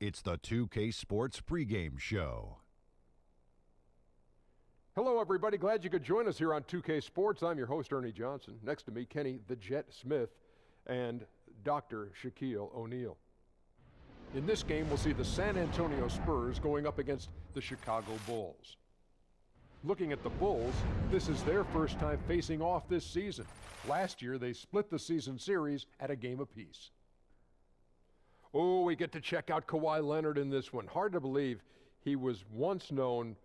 It's the 2K Sports pregame show. Hello, everybody. Glad you could join us here on 2K Sports. I'm your host, Ernie Johnson. Next to me, Kenny the Jet Smith and Dr. Shaquille O'Neal. In this game, we'll see the San Antonio Spurs going up against the Chicago Bulls. Looking at the Bulls, this is their first time facing off this season. Last year, they split the season series at a game apiece. Oh, we get to check out Kawhi Leonard in this one. Hard to believe he was once known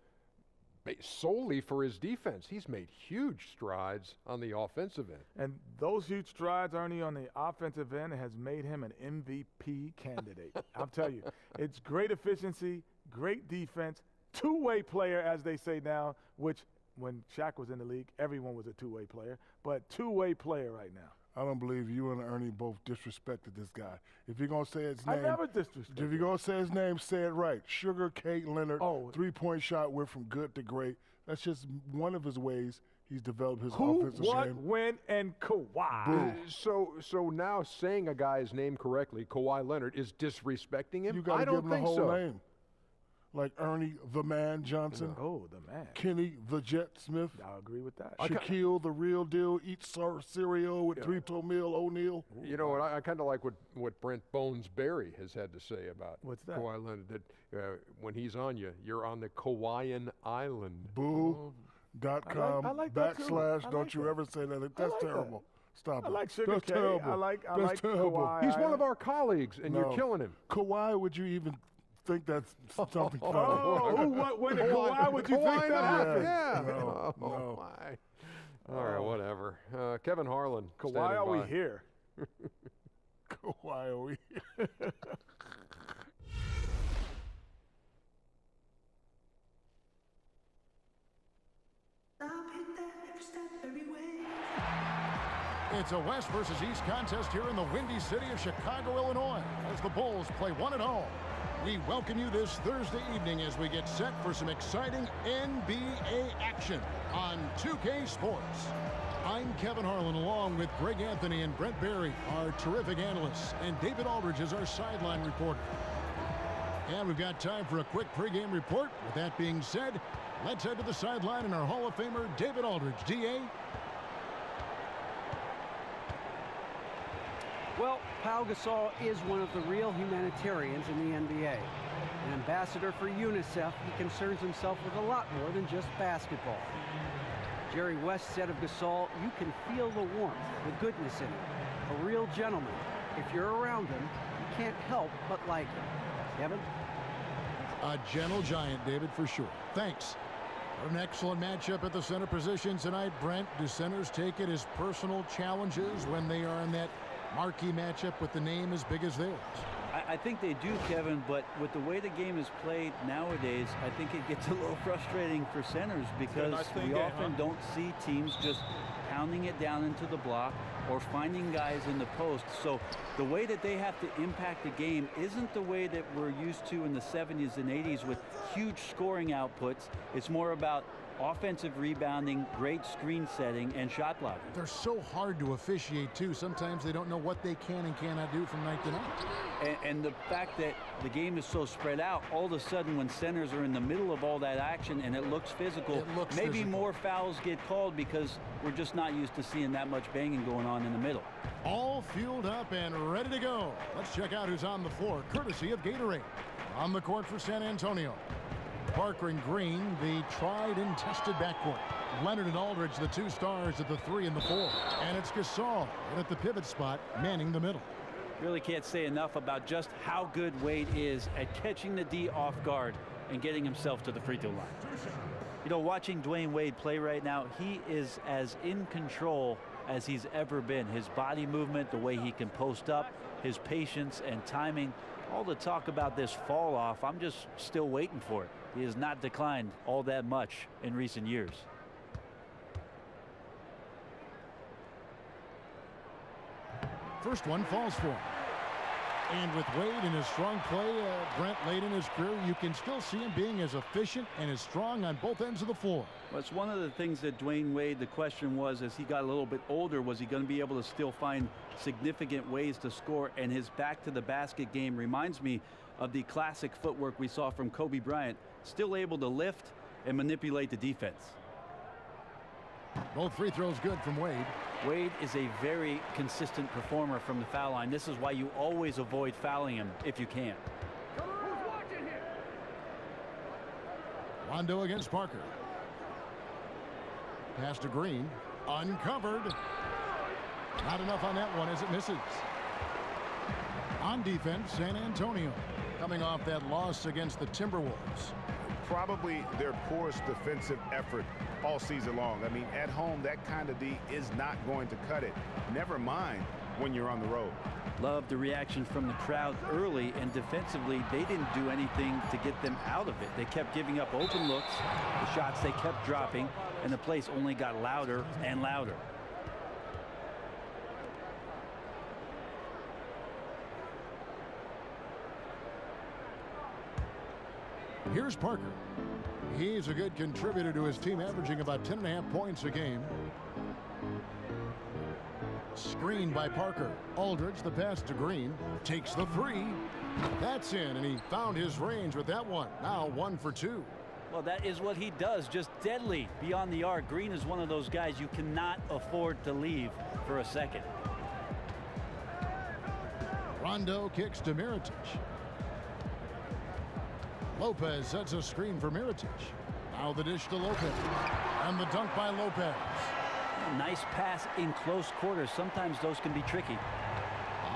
solely for his defense. He's made huge strides on the offensive end. And those huge strides, Ernie, on the offensive end has made him an MVP candidate. I'll tell you, it's great efficiency, great defense, two-way player, as they say now, which when Shaq was in the league, everyone was a two-way player, but two-way player right now. I don't believe you and Ernie both disrespected this guy. If you're going to say his name. I never disrespected. If you're going to say his name, say it right. Sugar Kate Leonard, three-point shot went from good to great. That's just one of his ways he's developed his offensive game. What, when, and Kawhi. So now saying a guy's name correctly, Kawhi Leonard, is disrespecting him? You got to give him the whole name. Like Ernie the Man Johnson. Oh, the man. Kenny the Jet Smith. I agree with that. Shaquille the Real Deal, eats cereal with 3 meal O'Neal. You know what? I kind of like what Brent Bones Berry has had to say about What's that? Kawhi Leonard. That when he's on you, you're on the Kawaiian Island. Boo.com I like that / don't you ever say that. That's terrible. That. Stop it. I like Sugar That's K. terrible. I like terrible. Kawhi. He's one of our colleagues, and you're killing him. Kawhi, would you even think that's something funny? Kawhi would you think that happened? Yeah. No. My. All right, whatever. Kevin Harlan. Kawhi, are we here? Kawhi, are we here? It's a West versus East contest here in the windy city of Chicago, Illinois, as the Bulls play one at home. We welcome you this Thursday evening as we get set for some exciting NBA action on 2K Sports. I'm Kevin Harlan, along with Greg Anthony and Brent Berry, our terrific analysts, and David Aldridge is our sideline reporter. And we've got time for a quick pregame report. With that being said, let's head to the sideline and our Hall of Famer, David Aldridge. DA? Well, Pau Gasol is one of the real humanitarians in the NBA. An ambassador for UNICEF, he concerns himself with a lot more than just basketball. Jerry West said of Gasol, you can feel the warmth, the goodness in him. A real gentleman. If you're around him, you can't help but like him. Kevin? A gentle giant, David, for sure. Thanks. What an excellent matchup at the center position tonight, Brent. Do centers take it as personal challenges when they are in that marquee matchup with the name as big as theirs? I think they do, Kevin, but with the way the game is played nowadays, I think it gets a little frustrating for centers because we often don't see teams just pounding it down into the block or finding guys in the post. So the way that they have to impact the game isn't the way that we're used to in the 70s and 80s with huge scoring outputs. It's more about offensive rebounding, great screen setting, and shot blocking. They're so hard to officiate, too. Sometimes they don't know what they can and cannot do from night to night. And the fact that the game is so spread out, all of a sudden when centers are in the middle of all that action and it looks physical, maybe more fouls get called because we're just not used to seeing that much banging going on in the middle. All fueled up and ready to go. Let's check out who's on the floor, courtesy of Gatorade. On the court for San Antonio, Parker and Green, the tried and tested backcourt. Leonard and Aldridge, the two stars at the 3 and the 4. And it's Gasol at the pivot spot, manning the middle. Really can't say enough about just how good Wade is at catching the D off guard and getting himself to the free throw line. You know, watching Dwayne Wade play right now, he is as in control as he's ever been. His body movement, the way he can post up, his patience and timing. All the talk about this fall off, I'm just still waiting for it. He has not declined all that much in recent years. First one falls for him. And with Wade and his strong play, Brent, late in his career, you can still see him being as efficient and as strong on both ends of the floor. Well, it's one of the things that Dwayne Wade, the question was, as he got a little bit older, was he going to be able to still find significant ways to score? And his back-to-the-basket game reminds me of the classic footwork we saw from Kobe Bryant, still able to lift and manipulate the defense. Both free throws good from Wade. Wade is a very consistent performer from the foul line. This is why you always avoid fouling him if you can. Rondo against Parker. Pass to Green. Uncovered. Not enough on that one as it misses. On defense, San Antonio coming off that loss against the Timberwolves. Probably their poorest defensive effort all season long. I mean, at home, that kind of D is not going to cut it. Never mind when you're on the road. Love the reaction from the crowd early, and defensively, they didn't do anything to get them out of it. They kept giving up open looks, the shots they kept dropping, and the place only got louder and louder. Here's Parker. He's a good contributor to his team, averaging about 10.5 points a game. Screened by Parker. Aldridge, the pass to Green. Takes the three. That's in, and he found his range with that one. Now 1 for 2. Well, that is what he does, just deadly beyond the arc. Green is one of those guys you cannot afford to leave for a second. Rondo kicks to Mirotic. Lopez sets a screen for Mirotic. Now the dish to Lopez. And the dunk by Lopez. Nice pass in close quarters. Sometimes those can be tricky.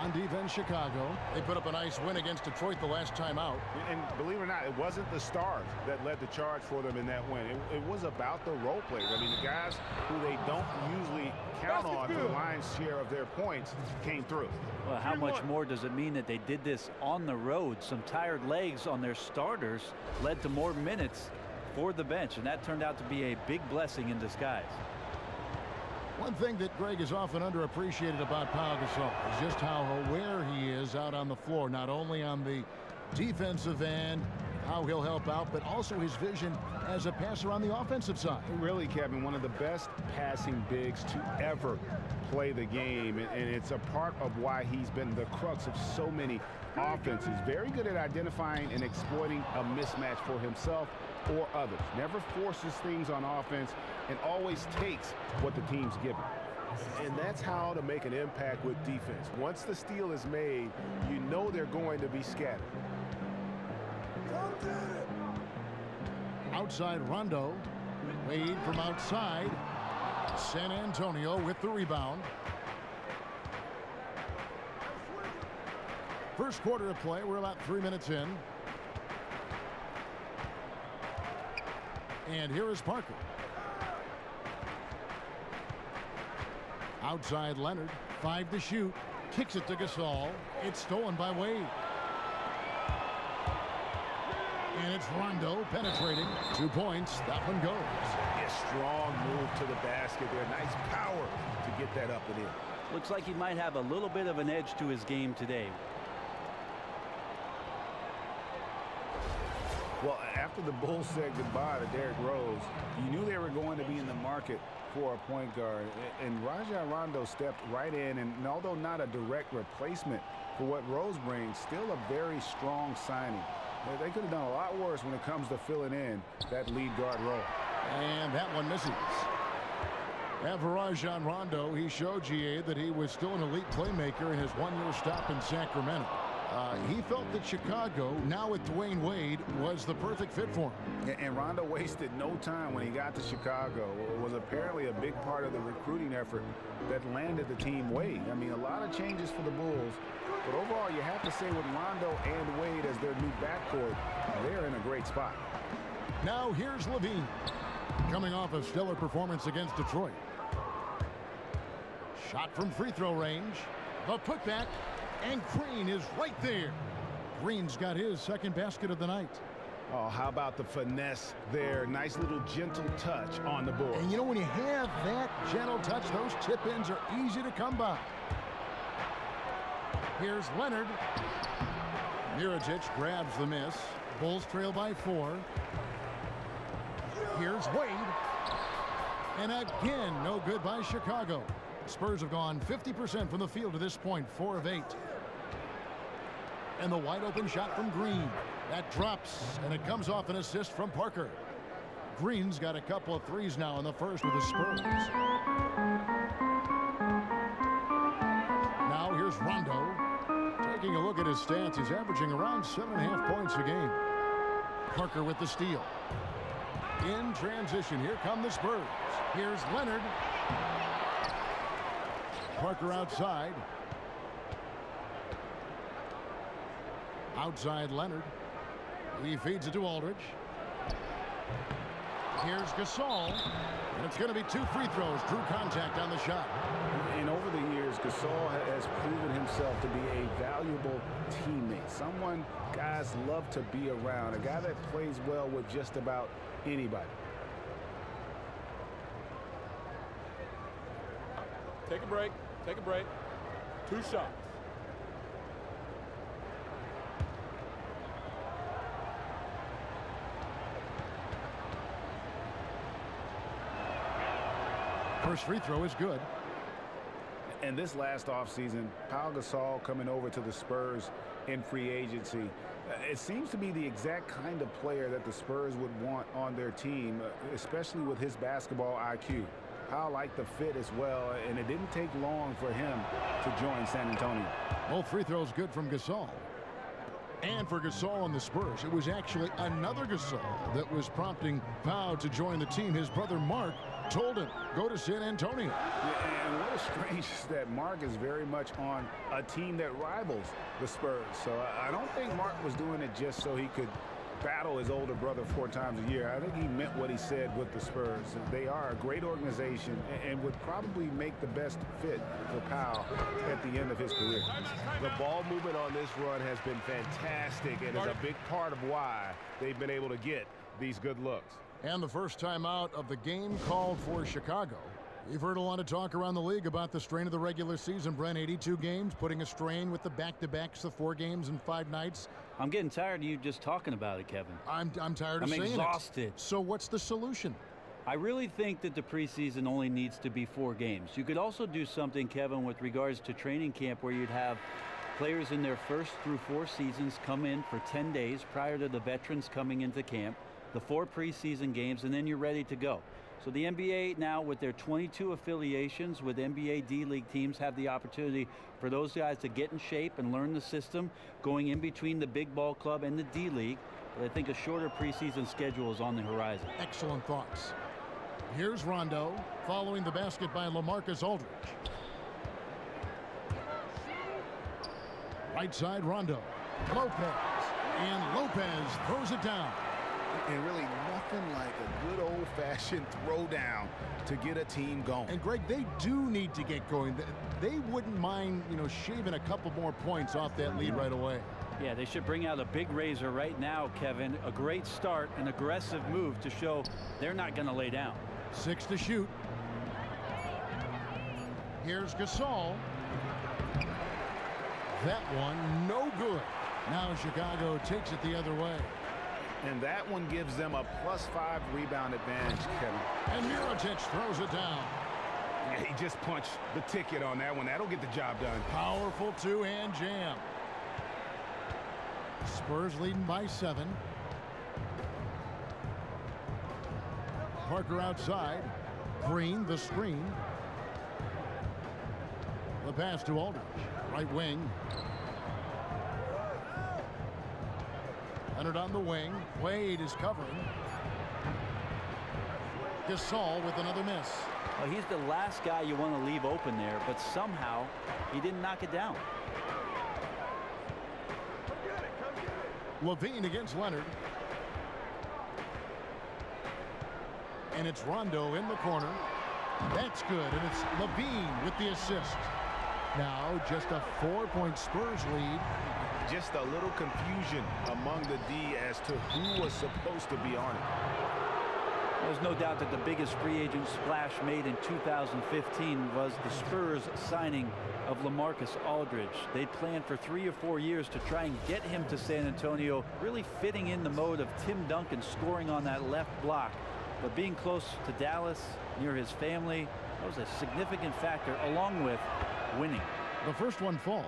On defense, Chicago. They put up a nice win against Detroit the last time out. And believe it or not, it wasn't the stars that led the charge for them in that win. It was about the role players. I mean, the guys who they don't usually count on for the lion's share of their points came through. Well, how much more does it mean that they did this on the road? Some tired legs on their starters led to more minutes for the bench, and that turned out to be a big blessing in disguise. One thing that Greg is often underappreciated about Pau Gasol is just how aware he is out on the floor, not only on the defensive end, how he'll help out, but also his vision as a passer on the offensive side. Really, Kevin, one of the best passing bigs to ever play the game, and it's a part of why he's been the crux of so many offenses. Very good at identifying and exploiting a mismatch for himself or others. Never forces things on offense and always takes what the team's given. And that's how to make an impact with defense. Once the steal is made, you know they're going to be scattered. Outside Rondo. Wade from outside. San Antonio with the rebound. First quarter of play. We're about 3 minutes in. And here is Parker. Outside Leonard. 5 to shoot. Kicks it to Gasol. It's stolen by Wade. And it's Rondo penetrating. 2 points. That one goes. A strong move to the basket there. Nice power to get that up and in. Looks like he might have a little bit of an edge to his game today. Well, after the Bulls said goodbye to Derrick Rose, you knew they were going to be in the market for a point guard. And Rajon Rondo stepped right in, and although not a direct replacement for what Rose brings, still a very strong signing. They could have done a lot worse when it comes to filling in that lead guard role. And that one misses. And for Rajon Rondo, he showed GA that he was still an elite playmaker in his one-year stop in Sacramento. He felt that Chicago, now with Dwayne Wade, was the perfect fit for him. And Rondo wasted no time when he got to Chicago. It was apparently a big part of the recruiting effort that landed the team Wade. I mean, a lot of changes for the Bulls. But overall, you have to say with Rondo and Wade as their new backcourt, they're in a great spot. Now here's Levine, coming off a stellar performance against Detroit. Shot from free throw range. The putback, and Green is right there. Green's got his second basket of the night. Oh, how about the finesse there? Nice little gentle touch on the board. And you know, when you have that gentle touch, those tip-ins are easy to come by. Here's Leonard. Mirotic grabs the miss. Bulls trail by 4. Here's Wade. And again, no good by Chicago. Spurs have gone 50% from the field to this point, 4 of 8. And the wide open shot from Green. That drops, and it comes off an assist from Parker. Green's got a couple of threes now in the first with the Spurs. Now here's Rondo. Taking a look at his stats, he's averaging around 7.5 points a game. Parker with the steal. In transition, here come the Spurs. Here's Leonard. Parker outside. Outside Leonard. He feeds it to Aldridge. Here's Gasol. And it's going to be 2 free throws. Drew contact on the shot. And over the years, Gasol has proven himself to be a valuable teammate. Someone guys love to be around. A guy that plays well with just about anybody. Take a break. Take a break. 2 shots. First free throw is good. And this last offseason, Pau Gasol coming over to the Spurs in free agency. It seems to be the exact kind of player that the Spurs would want on their team, especially with his basketball IQ. Pau liked the fit as well, and it didn't take long for him to join San Antonio. Both free throws good from Gasol. And for Gasol on the Spurs, it was actually another Gasol that was prompting Pau to join the team. His brother Mark told him, go to San Antonio. Yeah, and what is strange is that Mark is very much on a team that rivals the Spurs. So I don't think Mark was doing it just so he could battle his older brother 4 times a year. I think he meant what he said with the Spurs. They are a great organization and would probably make the best fit for Pau at the end of his career. The ball movement on this run has been fantastic and is a big part of why they've been able to get these good looks. And the first time out of the game called for Chicago. You've heard a lot of talk around the league about the strain of the regular season. Brent, 82 games, putting a strain with the back-to-backs, the 4 games in 5 nights. I'm getting tired of you just talking about it, Kevin. I'm tired of saying it. I'm exhausted. So what's the solution? I really think that the preseason only needs to be 4 games. You could also do something, Kevin, with regards to training camp where you'd have players in their first through 4 seasons come in for 10 days prior to the veterans coming into camp, the 4 preseason games, and then you're ready to go. So the NBA now, with their 22 affiliations with NBA D-League teams, have the opportunity for those guys to get in shape and learn the system going in between the big ball club and the D-League. But I think a shorter preseason schedule is on the horizon. Excellent thoughts. Here's Rondo, following the basket by LaMarcus Aldridge. Right side, Rondo. Lopez. And Lopez throws it down. And really nothing like a good old-fashioned throwdown to get a team going. And Greg, they do need to get going. They wouldn't mind, shaving a couple more points off that lead right away. Yeah, they should bring out a big razor right now, Kevin. A great start, an aggressive move to show they're not going to lay down. 6 to shoot. Here's Gasol. That one, no good. Now Chicago takes it the other way. And that one gives them a +5 rebound advantage, Kevin. And Mirotic throws it down. Yeah, he just punched the ticket on that one. That'll get the job done. Powerful 2-hand jam. Spurs leading by 7. Parker outside. Green, the screen. The pass to Aldridge. Right wing. Leonard on the wing. Wade is covering. Gasol with another miss. Well, he's the last guy you want to leave open there, but somehow he didn't knock it down. Levine against Leonard. And it's Rondo in the corner. That's good, and it's Levine with the assist. Now just a 4-point Spurs lead. Just a little confusion among the D as to who was supposed to be on it. There's no doubt that the biggest free agent splash made in 2015 was the Spurs signing of LaMarcus Aldridge. They planned for 3 or 4 years to try and get him to San Antonio, really fitting in the mode of Tim Duncan scoring on that left block. But being close to Dallas, near his family, that was a significant factor, along with winning. The first one falls.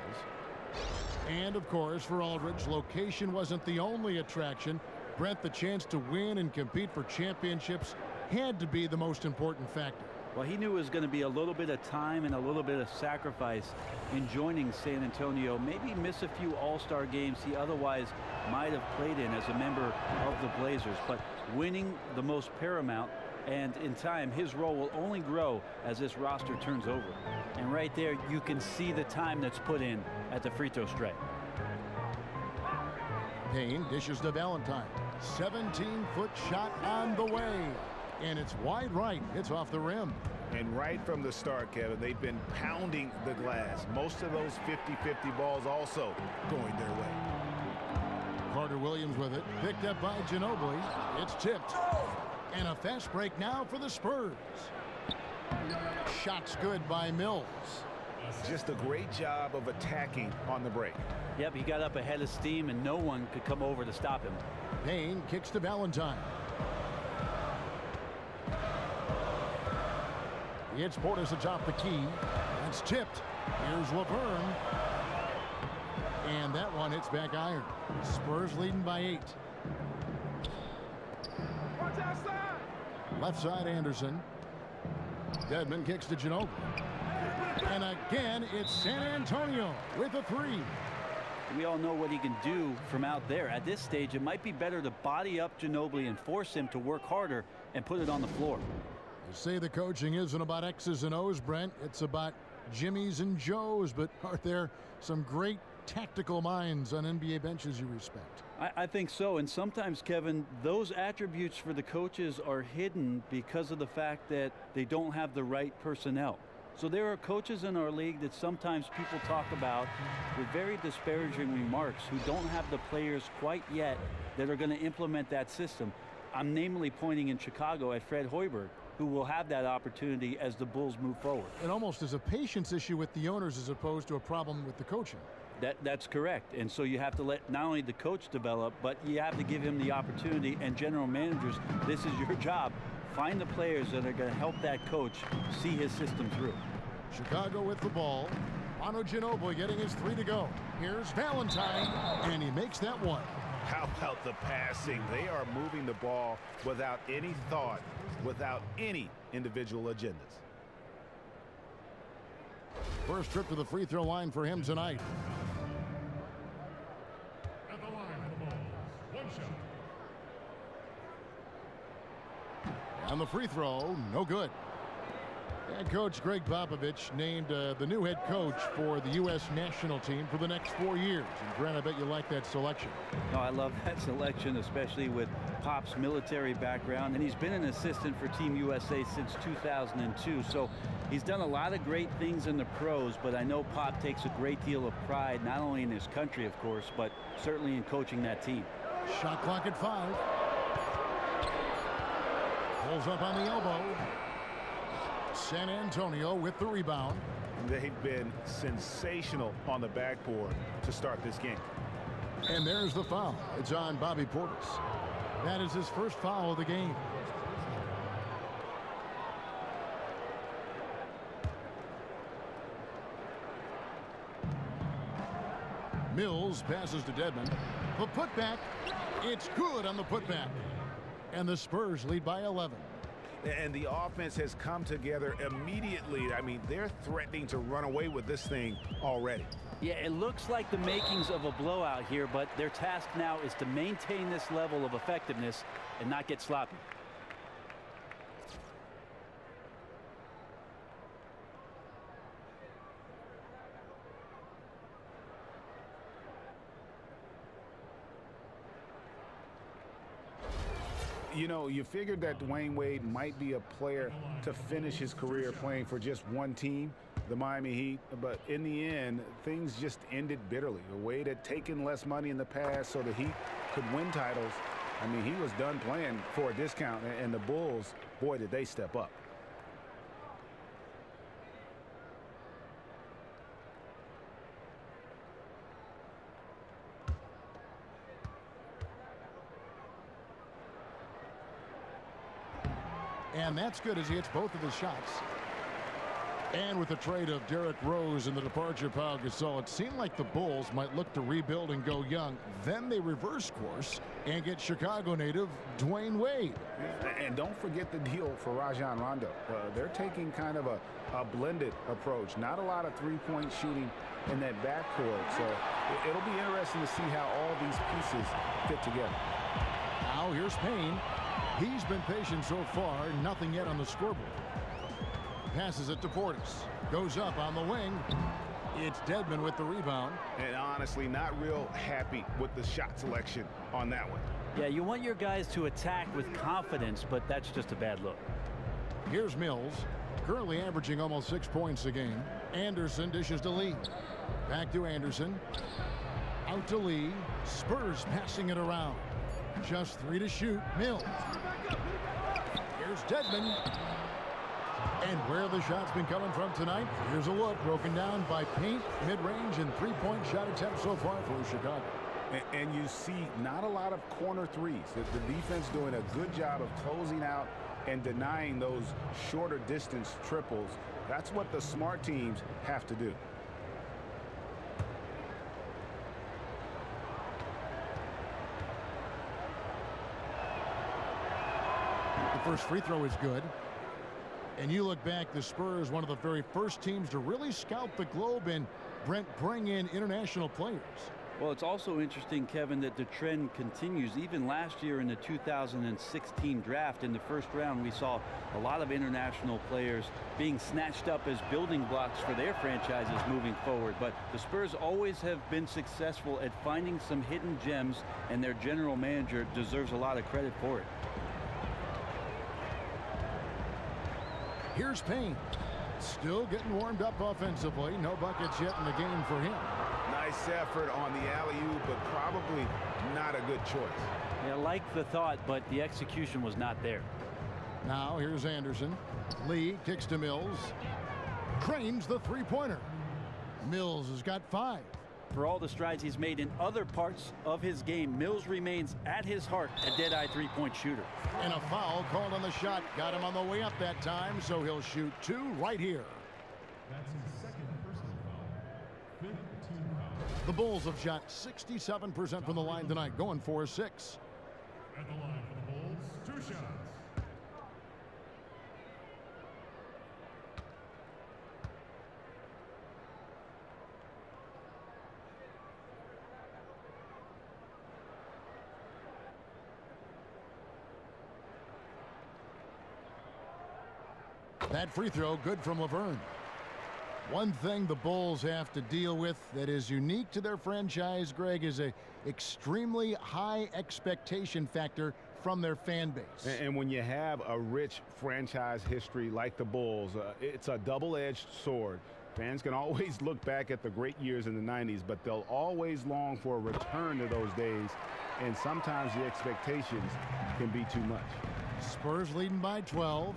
And, of course, for Aldridge, location wasn't the only attraction. Brent, the chance to win and compete for championships had to be the most important factor. Well, he knew it was going to be a little bit of time and a little bit of sacrifice in joining San Antonio. Maybe miss a few all-star games he otherwise might have played in as a member of the Blazers. But winning the most paramount, and in time his role will only grow as this roster turns over. And right there you can see the time that's put in at the free throw strike. Payne dishes to Valentine. 17-foot shot on the way. And it's wide right. It's off the rim. And right from the start, Kevin, they've been pounding the glass. Most of those 50-50 balls also going their way. Carter Williams with it. Picked up by Ginobili. It's tipped. And a fast break now for the Spurs. Shots good by Mills. Just a great job of attacking on the break. Yep, he got up ahead of steam and no one could come over to stop him. Payne kicks to Valentine. It's Portis atop the key. That's tipped. Here's Laverne. And that one hits back iron. Spurs leading by 8. Left side Anderson. Dedmon kicks to Ginobili. And again, it's San Antonio with a 3. We all know what he can do from out there. At this stage, it might be better to body up Ginobili and force him to work harder and put it on the floor. You say the coaching isn't about X's and O's, Brent. It's about Jimmys and Joes. But are there some great tactical minds on NBA benches you respect? I think so. And sometimes, Kevin, those attributes for the coaches are hidden because of the fact that they don't have the right personnel. So there are coaches in our league that sometimes people talk about with very disparaging remarks who don't have the players quite yet that are going to implement that system. I'm namely pointing in Chicago at Fred Hoiberg, who will have that opportunity as the Bulls move forward. It almost is a patience issue with the owners as opposed to a problem with the coaching. That's correct. And so you have to let not only the coach develop, but you have to give him the opportunity. And general managers, this is your job. Find the players that are going to help that coach see his system through. Chicago with the ball. Manu Ginobili getting his 3 to go. Here's Valentine, and he makes that one. How about the passing? They are moving the ball without any thought, without any individual agendas. First trip to the free throw line for him tonight. At the line for the Bulls, 1 shot. And the free throw, no good. Head coach Greg Popovich named the new head coach for the U.S. national team for the next 4 years. And Grant, I bet you like that selection. Oh, I love that selection, especially with Pop's military background. And he's been an assistant for Team USA since 2002. So he's done a lot of great things in the pros, but I know Pop takes a great deal of pride, not only in his country, of course, but certainly in coaching that team. Shot clock at 5. Pulls up on the elbow. San Antonio with the rebound. They've been sensational on the backboard to start this game. And there's the foul. It's on Bobby Portis. That is his first foul of the game. Mills passes to Dedmon. The putback. It's good on the putback. And the Spurs lead by 11. And the offense has come together immediately. I mean, they're threatening to run away with this thing already. Yeah, it looks like the makings of a blowout here, but their task now is to maintain this level of effectiveness and not get sloppy. You know, you figured that Dwayne Wade might be a player to finish his career playing for just one team, the Miami Heat. But in the end, things just ended bitterly. Wade had taken less money in the past so the Heat could win titles. I mean, he was done playing for a discount, and the Bulls, boy, did they step up. And that's good as he hits both of his shots. And with the trade of Derrick Rose and the departure of Pau Gasol, it seemed like the Bulls might look to rebuild and go young. Then they reverse course and get Chicago native Dwayne Wade. And don't forget the deal for Rajon Rondo. They're taking kind of a blended approach. Not a lot of three-point shooting in that backcourt. So it'll be interesting to see how all these pieces fit together. Now here's Payne. He's been patient so far. Nothing yet on the scoreboard. Passes it to Portis. Goes up on the wing. It's Dedmon with the rebound. And honestly, not real happy with the shot selection on that one. Yeah, you want your guys to attack with confidence, but that's just a bad look. Here's Mills, currently averaging almost 6 points a game. Anderson dishes to Lee. Back to Anderson. Out to Lee. Spurs passing it around. Just 3 to shoot. Mills. Here's Dedmon. And where the shot's been coming from tonight, here's a look broken down by paint, mid-range, and three-point shot attempts so far for Chicago. And you see not a lot of corner threes. The defense doing a good job of closing out and denying those shorter distance triples. That's what the smart teams have to do. The first free throw is good. And you look back, the Spurs, one of the very first teams to really scout the globe and, Brent, bring in international players. Well, it's also interesting, Kevin, that the trend continues. Even last year in the 2016 draft, in the first round, we saw a lot of international players being snatched up as building blocks for their franchises moving forward. But the Spurs always have been successful at finding some hidden gems, and their general manager deserves a lot of credit for it. Here's Payne. Still getting warmed up offensively. No buckets yet in the game for him. Nice effort on the alley-oop, but probably not a good choice. Yeah, like the thought, but the execution was not there. Now here's Anderson. Lee kicks to Mills. Cranes the three-pointer. Mills has got 5. For all the strides he's made in other parts of his game, Mills remains at his heart a dead-eye three-point shooter. And a foul called on the shot. Got him on the way up that time, so he'll shoot 2 right here. That's his second personal foul. 5th team foul. The Bulls have shot 67% from the line tonight, going 4-6. At the line for the Bulls, 2 shots. That free throw good from Laverne. One thing the Bulls have to deal with that is unique to their franchise, Greg, is a extremely high expectation factor from their fan base. And when you have a rich franchise history like the Bulls, it's a double-edged sword. Fans can always look back at the great years in the 90s, but they'll always long for a return to those days, and sometimes the expectations can be too much. Spurs leading by 12.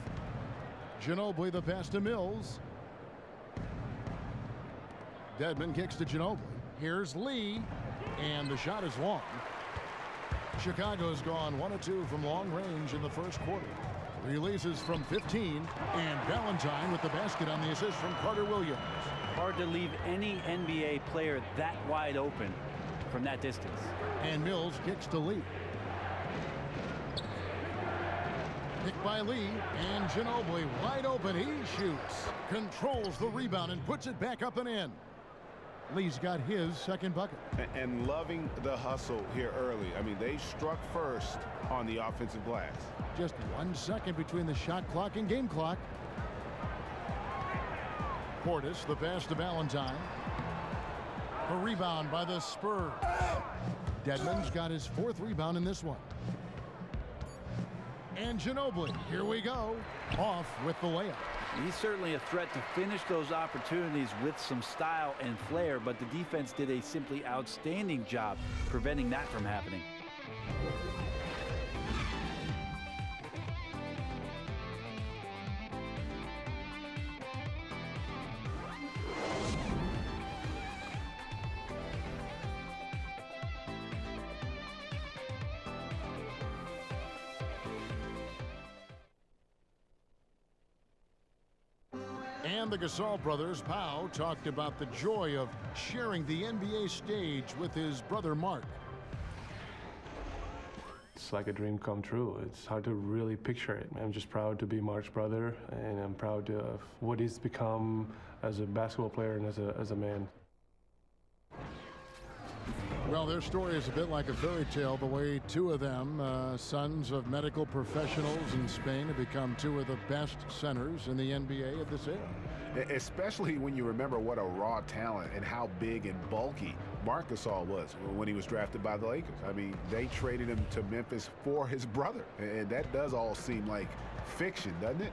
Ginobili the pass to Mills. Dedmon kicks to Ginobili. Here's Lee, and the shot is long. Chicago's gone 1 of 2 from long range in the first quarter. Releases from 15, and Valentine with the basket on the assist from Carter Williams. Hard to leave any NBA player that wide open from that distance. And Mills kicks to Lee. Picked by Lee, and Ginobili wide open. He shoots, controls the rebound, and puts it back up and in. Lee's got his second bucket. And loving the hustle here early. I mean, they struck first on the offensive glass. Just 1 second between the shot clock and game clock. Portis, the pass to Valentine. A rebound by the Spurs. Dedmon's got his 4th rebound in this one. And Ginobili, here we go, off with the layup. He's certainly a threat to finish those opportunities with some style and flair, but the defense did a simply outstanding job preventing that from happening. And the Gasol brothers, Pau, talked about the joy of sharing the NBA stage with his brother Mark. It's like a dream come true. It's hard to really picture it. I'm just proud to be Mark's brother, and I'm proud of what he's become as a basketball player and as a man. Well, their story is a bit like a fairy tale, the way two of them, sons of medical professionals in Spain, have become two of the best centers in the NBA of this era. Especially when you remember what a raw talent and how big and bulky Marc Gasol was when he was drafted by the Lakers. I mean, they traded him to Memphis for his brother, and that does all seem like fiction, doesn't it?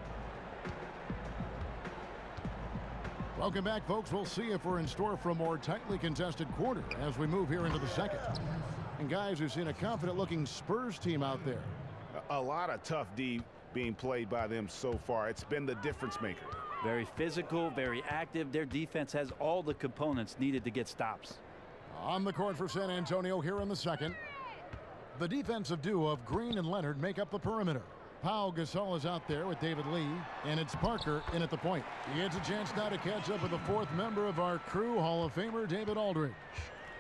Welcome back, folks. We'll see if we're in store for a more tightly contested quarter as we move here into the second. And guys, we've seen a confident-looking Spurs team out there. A lot of tough D being played by them so far. It's been the difference maker. Very physical, very active. Their defense has all the components needed to get stops. On the court for San Antonio here in the second. The defensive duo of Green and Leonard make up the perimeter. Pau Gasol is out there with David Lee, and it's Parker in at the point. He gets a chance now to catch up with the fourth member of our crew, Hall of Famer David Aldridge.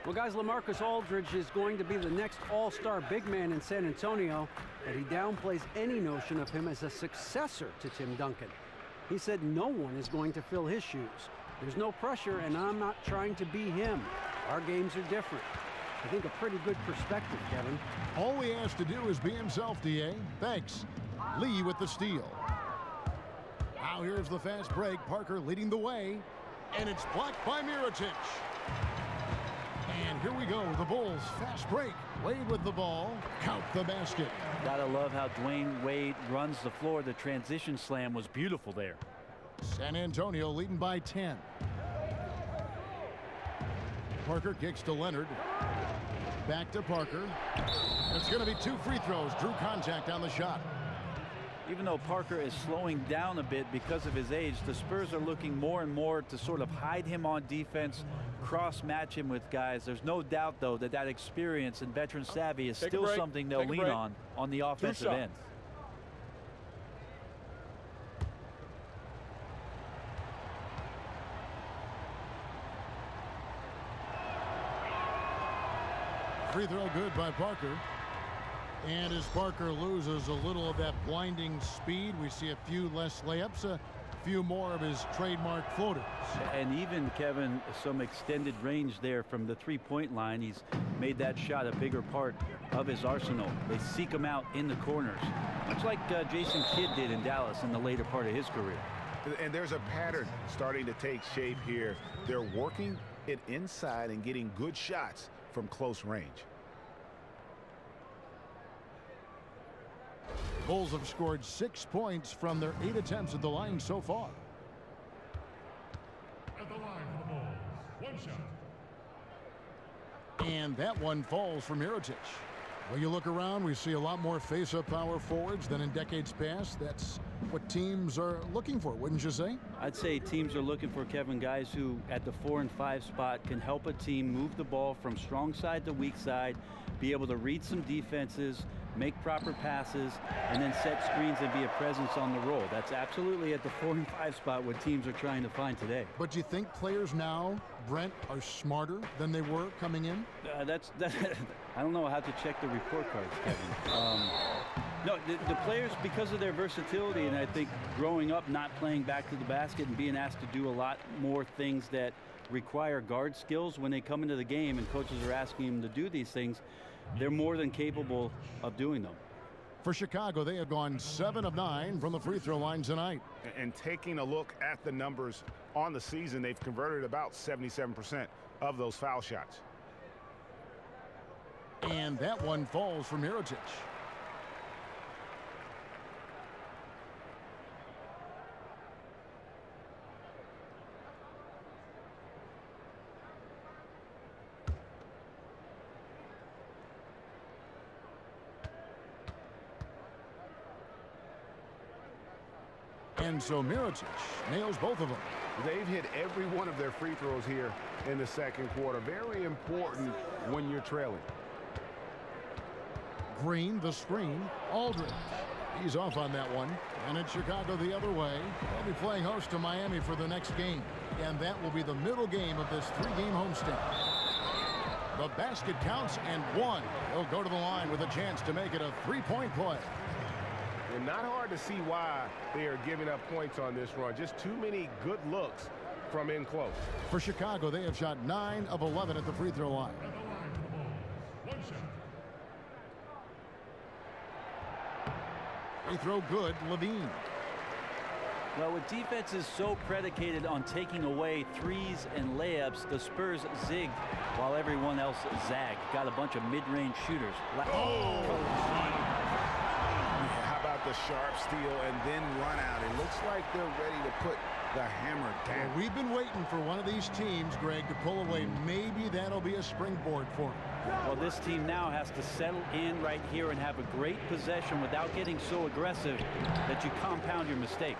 Well, guys, LaMarcus Aldridge is going to be the next all-star big man in San Antonio, but he downplays any notion of him as a successor to Tim Duncan. He said no one is going to fill his shoes. There's no pressure, and I'm not trying to be him. Our games are different. I think a pretty good perspective, Kevin. All he has to do is be himself, D.A. Thanks. Lee with the steal. Now here's the fast break. Parker leading the way, and it's blocked by Mirotic. And here we go. The Bulls fast break. Wade with the ball. Count the basket. Gotta love how Dwayne Wade runs the floor. The transition slam was beautiful there. San Antonio leading by 10. Parker kicks to Leonard. Back to Parker. It's going to be 2 free throws. Drew contact on the shot. Even though Parker is slowing down a bit because of his age, the Spurs are looking more and more to sort of hide him on defense, cross-match him with guys. There's no doubt, though, that that experience and veteran savvy is still something they'll lean on the offensive end. Free throw good by Parker. And as Parker loses a little of that blinding speed, we see a few less layups, a few more of his trademark floaters. And even, Kevin, some extended range there from the three-point line. He's made that shot a bigger part of his arsenal. They seek him out in the corners, much like Jason Kidd did in Dallas in the later part of his career. And there's a pattern starting to take shape here. They're working it inside and getting good shots from close range. Bulls have scored 6 points from their 8 attempts at the line so far. At the line for the Bulls, 1 shot. And that one falls for Mirotic. When you look around, we see a lot more face-up power forwards than in decades past. That's what teams are looking for, wouldn't you say? I'd say teams are looking for, Kevin, guys who at the 4 and 5 spot can help a team move the ball from strong side to weak side, be able to read some defenses, make proper passes, and then set screens and be a presence on the roll. That's absolutely at the 4 and 5 spot what teams are trying to find today. But do you think players now, Brent, are smarter than they were coming in? I don't know how to check the report cards, Kevin. No, the players, because of their versatility, and I think growing up not playing back to the basket and being asked to do a lot more things that require guard skills when they come into the game, and coaches are asking them to do these things, they're more than capable of doing them. For Chicago, they have gone 7 of 9 from the free throw line tonight. And taking a look at the numbers on the season, they've converted about 77% of those foul shots. And that one falls for Mirotic. And so Mirotic nails both of them. They've hit every one of their free throws here in the second quarter. Very important when you're trailing. Green, the screen. Aldridge. He's off on that one. And it's Chicago the other way. They'll be playing host to Miami for the next game. And that will be the middle game of this 3-game homestand. The basket counts and one. He'll go to the line with a chance to make it a 3-point play. And not hard to see why they are giving up points on this run. Just too many good looks from in close. For Chicago, they have shot 9 of 11 at the free throw line. Free throw good, Levine. Well, with defense is so predicated on taking away threes and layups, the Spurs zigged while everyone else zagged. Got a bunch of mid-range shooters. How about the sharp steal and then run out? It looks like they're ready to put the hammer down. Well, we've been waiting for one of these teams, Greg, to pull away. Maybe that'll be a springboard for them. Well, this team now has to settle in right here and have a great possession without getting so aggressive that you compound your mistake.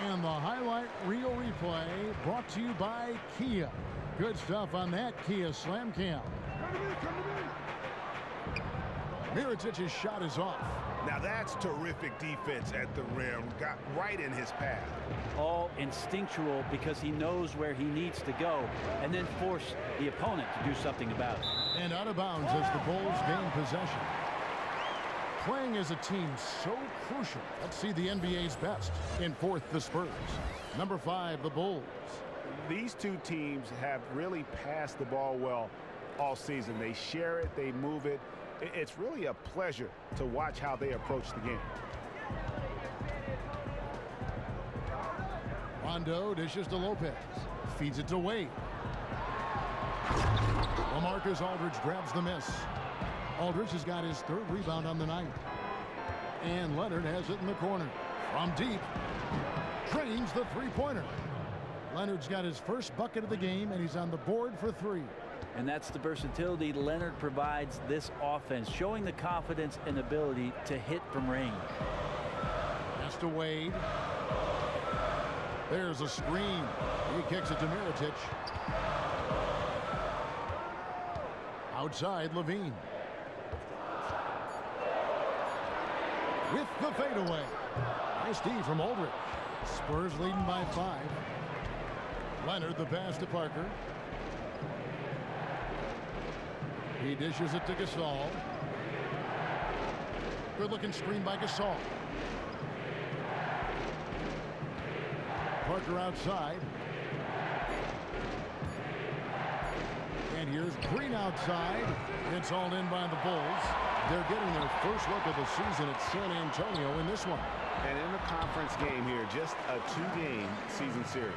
And the highlight reel replay brought to you by Kia. Good stuff on that Kia Slam Cam. Mirotic's shot is off. Now that's terrific defense at the rim. Got right in his path. All instinctual because he knows where he needs to go and then force the opponent to do something about it. And out of bounds as the Bulls gain possession. Playing as a team so crucial. Let's see the NBA's best. In fourth, the Spurs. Number 5, the Bulls. These two teams have really passed the ball well all season. They share it, they move it. It's really a pleasure to watch how they approach the game. Rondo dishes to Lopez. Feeds it to Wade. LaMarcus Aldridge grabs the miss. Aldridge has got his 3rd rebound on the night. And Leonard has it in the corner. From deep. Drains the 3-pointer. Leonard's got his first bucket of the game, and he's on the board for 3. And that's the versatility Leonard provides this offense, showing the confidence and ability to hit from range. Pass to Wade. There's a screen. He kicks it to Mirotic. Outside, Levine. With the fadeaway. Nice D from Aldridge. Spurs leading by 5. Leonard the pass to Parker. He dishes it to Gasol. Good looking screen by Gasol. Parker outside. And here's Green outside. It's all in by the Bulls. They're getting their first look of the season at San Antonio in this one. And in the conference game here, just a 2-game season series.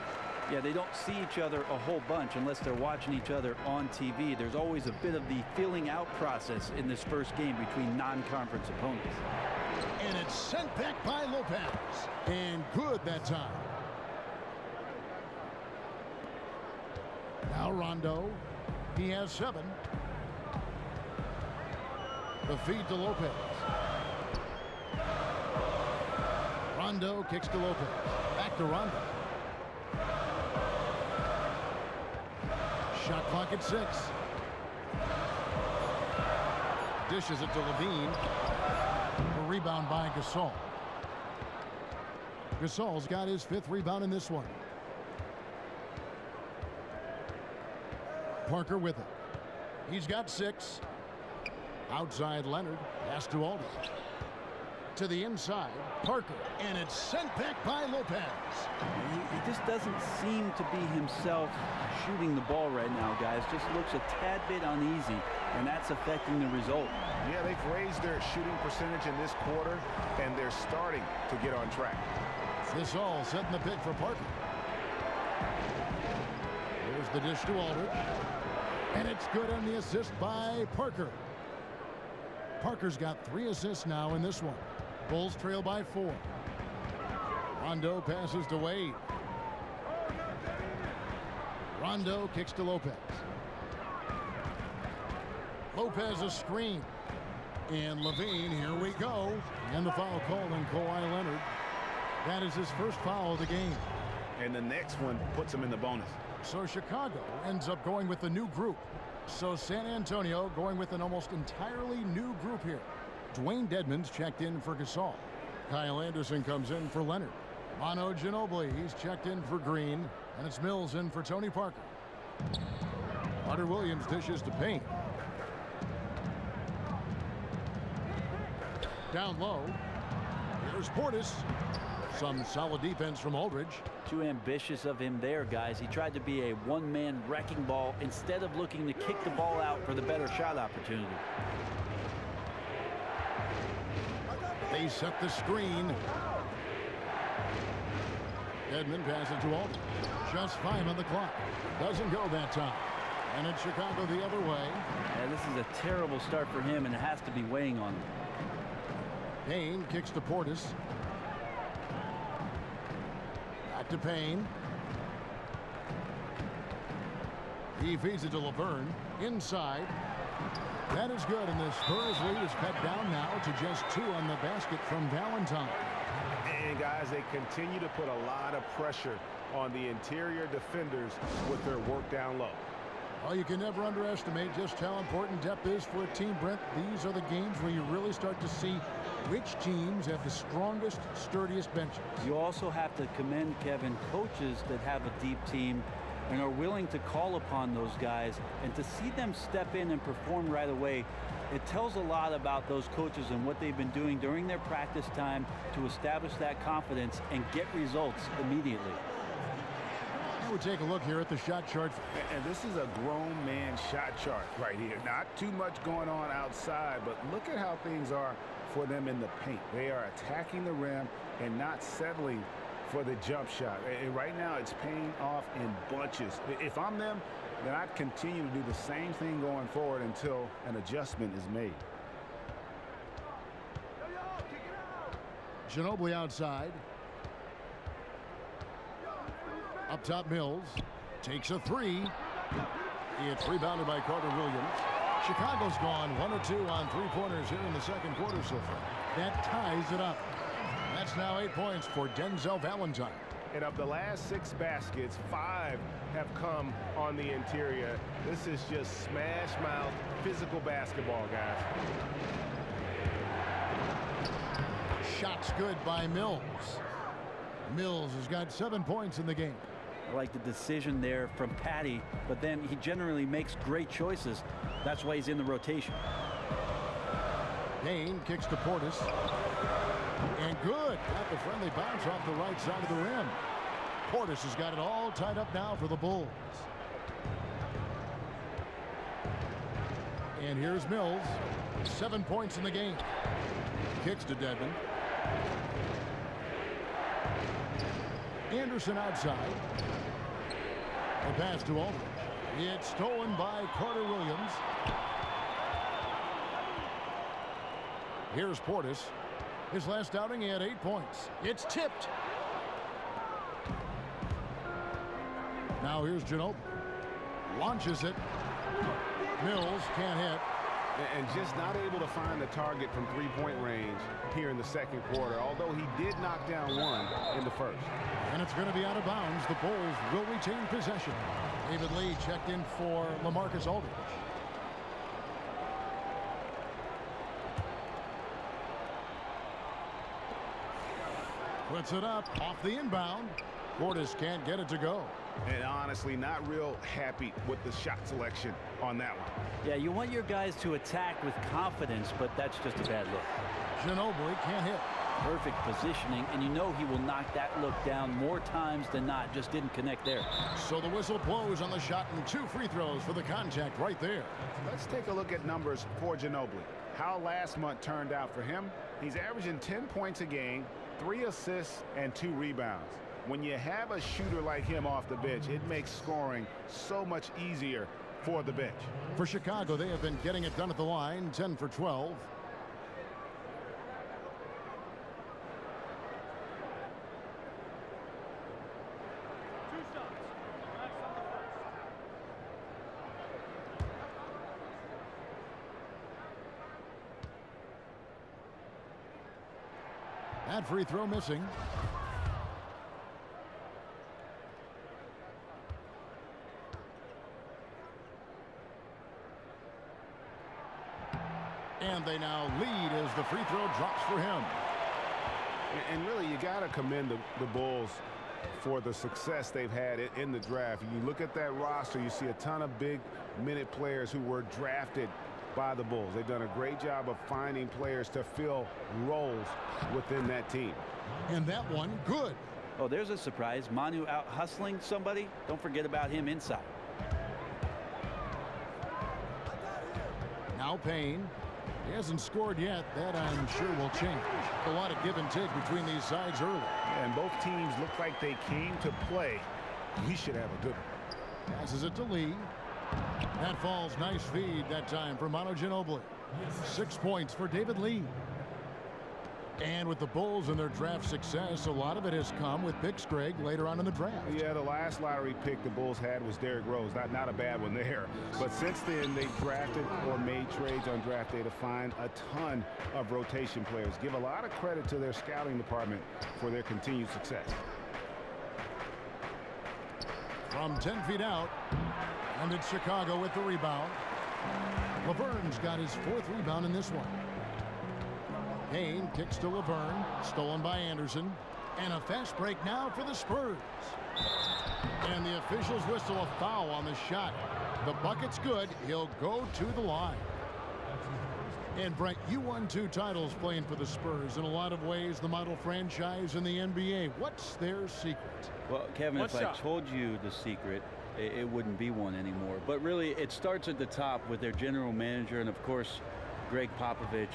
Yeah, they don't see each other a whole bunch unless they're watching each other on TV. There's always a bit of the feeling out process in this first game between non-conference opponents. And it's sent back by Lopez. And good that time. Now Rondo. He has 7. The feed to Lopez. Rondo kicks to Lopez. Back to Rondo. Shot clock at 6. Dishes it to Levine. A rebound by Gasol. Gasol's got his 5th rebound in this one. Parker with it. He's got 6. Outside Leonard. Pass to Aldridge. To the inside. Parker. And it's sent back by Lopez. He just doesn't seem to be himself shooting the ball right now, guys. Just looks a tad bit uneasy, and that's affecting the result. Yeah, they've raised their shooting percentage in this quarter, and they're starting to get on track. This all setting the pick for Parker. Here's the dish to Aldridge. And it's good on the assist by Parker. Parker's got 3 assists now in this one. Bulls trail by 4. Rondo passes to Wade. Rondo kicks to Lopez. Lopez a screen. And Levine, here we go. And the foul called on Kawhi Leonard. That is his first foul of the game. And the next one puts him in the bonus. So Chicago ends up going with a new group. So San Antonio going with an almost entirely new group here. Dwayne Dedmon's checked in for Gasol. Kyle Anderson comes in for Leonard. Manu Ginobili, he's checked in for Green. And it's Mills in for Tony Parker. Carter Williams dishes to Payne. Down low. Here's Portis. Some solid defense from Aldridge. Too ambitious of him there, guys. He tried to be a one-man wrecking ball instead of looking to kick the ball out for the better shot opportunity. They set the screen. Edmond passes to Aldridge. Just 5 on the clock. Doesn't go that time. And it's Chicago the other way. Yeah, this is a terrible start for him, and it has to be weighing on him. Payne kicks to Portis. Back to Payne. He feeds it to Laverne. Inside. That is good, and the Spurs lead is cut down now to just 2 on the basket from Valentine. And guys, they continue to put a lot of pressure on the interior defenders with their work down low. Well, you can never underestimate just how important depth is for a team, Brent. These are the games where you really start to see which teams have the strongest, sturdiest benches. You also have to commend, Kevin, coaches that have a deep team and are willing to call upon those guys, and to see them step in and perform right away, it tells a lot about those coaches and what they've been doing during their practice time to establish that confidence and get results immediately. We'll take a look here at the shot chart. And this is a grown man shot chart right here. Not too much going on outside, but look at how things are for them in the paint. They are attacking the rim and not settling for the jump shot. And right now it's paying off in bunches. If I'm them, then I'd continue to do the same thing going forward until an adjustment is made. Ginobili outside. Up top, Mills takes a 3. It's rebounded by Carter Williams. Chicago's gone 1 of 2 on 3-pointers here in the second quarter so far. That ties it up. That's now 8 points for Denzel Valentine. And of the last 6 baskets, 5 have come on the interior. This is just smash mouth physical basketball, guys. Shots good by Mills. Mills has got 7 points in the game. I like the decision there from Patty, but then he generally makes great choices. That's why he's in the rotation. Payne kicks to Portis. And good. Got the friendly bounce off the right side of the rim. Portis has got it all tied up now for the Bulls. And here's Mills. 7 points in the game. Kicks to Dedmon. Anderson outside. A pass to Aldridge. It's stolen by Carter Williams. Here's Portis. His last outing, he had 8 points. It's tipped. Now here's Ginobili. Launches it. Mills can't hit. And just not able to find the target from 3-point range here in the second quarter, although he did knock down 1 in the first. And it's going to be out of bounds. The Bulls will retain possession. David Lee checked in for LaMarcus Aldridge. Puts it up off the inbound. Portis can't get it to go. And honestly, not real happy with the shot selection on that one. Yeah, you want your guys to attack with confidence, but that's just a bad look. Ginobili can't hit. Perfect positioning, and you know he will knock that look down more times than not. Just didn't connect there. So the whistle blows on the shot, and 2 free throws for the contact right there. Let's take a look at numbers for Ginobili. How last month turned out for him. He's averaging 10 points a game, 3 assists, and 2 rebounds. When you have a shooter like him off the bench, it makes scoring so much easier for the bench. For Chicago, they have been getting it done at the line, 10 for 12. That free throw missing. And they now lead as the free throw drops for him. And really, you got to commend the Bulls for the success they've had in the draft. You look at that roster, you see a ton of big-minute players who were drafted by the Bulls. They've done a great job of finding players to fill roles within that team. And that one, good. Oh, there's a surprise. Manu out hustling somebody. Don't forget about him inside. Now Payne. He hasn't scored yet. That, I'm sure, will change. A lot of give and take between these sides early. And both teams look like they came to play. We should have a good one. Passes it to Lee. That falls. Nice feed that time for Manu Ginobili. 6 points for David Lee. And with the Bulls and their draft success, a lot of it has come with picks, Greg, later on in the draft. Yeah, the last lottery pick the Bulls had was Derrick Rose. Not a bad one there. But since then, they've drafted or made trades on draft day to find a ton of rotation players. Give a lot of credit to their scouting department for their continued success. From 10 feet out, and it's Chicago with the rebound. Laverne's got his 4th rebound in this one. Payne kicks to Laverne, stolen by Anderson, and a fast break now for the Spurs. And the officials whistle a foul on the shot. The bucket's good. He'll go to the line. And Brent, you won 2 titles playing for the Spurs. In a lot of ways, the model franchise in the NBA. What's their secret? Well, Kevin, if I told you the secret, it wouldn't be one anymore. But really, it starts at the top with their general manager and, of course, Greg Popovich.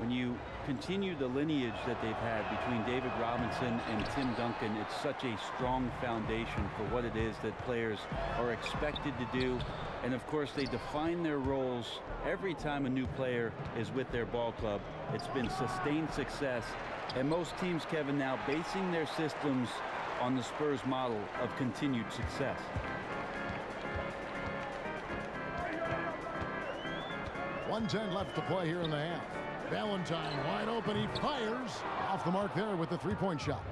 When you continue the lineage that they've had between David Robinson and Tim Duncan, it's such a strong foundation for what it is that players are expected to do. And of course, they define their roles every time a new player is with their ball club. It's been sustained success. And most teams, Kevin, now basing their systems on the Spurs model of continued success. .110 left to play here in the half. Valentine wide open. He fires off the mark there with the 3-point shot.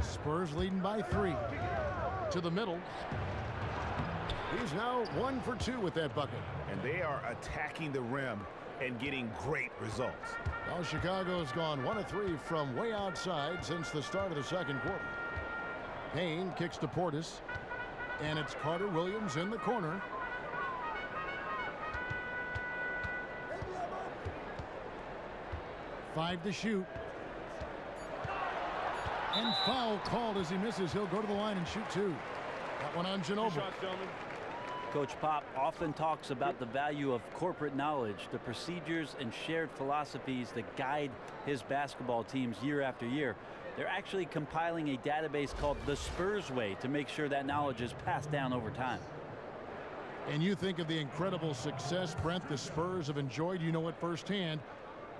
Spurs leading by 3. To the middle. He's now 1 for 2 with that bucket. And they are attacking the rim and getting great results. Now Chicago's gone 1 of 3 from way outside since the start of the second quarter. Payne kicks to Portis. And it's Carter Williams in the corner. Five to shoot. And foul called as he misses. He'll go to the line and shoot 2. That one on Ginobili. Coach Pop often talks about the value of corporate knowledge, the procedures and shared philosophies that guide his basketball teams year after year. They're actually compiling a database called the Spurs Way to make sure that knowledge is passed down over time. And you think of the incredible success, Brent, the Spurs have enjoyed. You know it firsthand.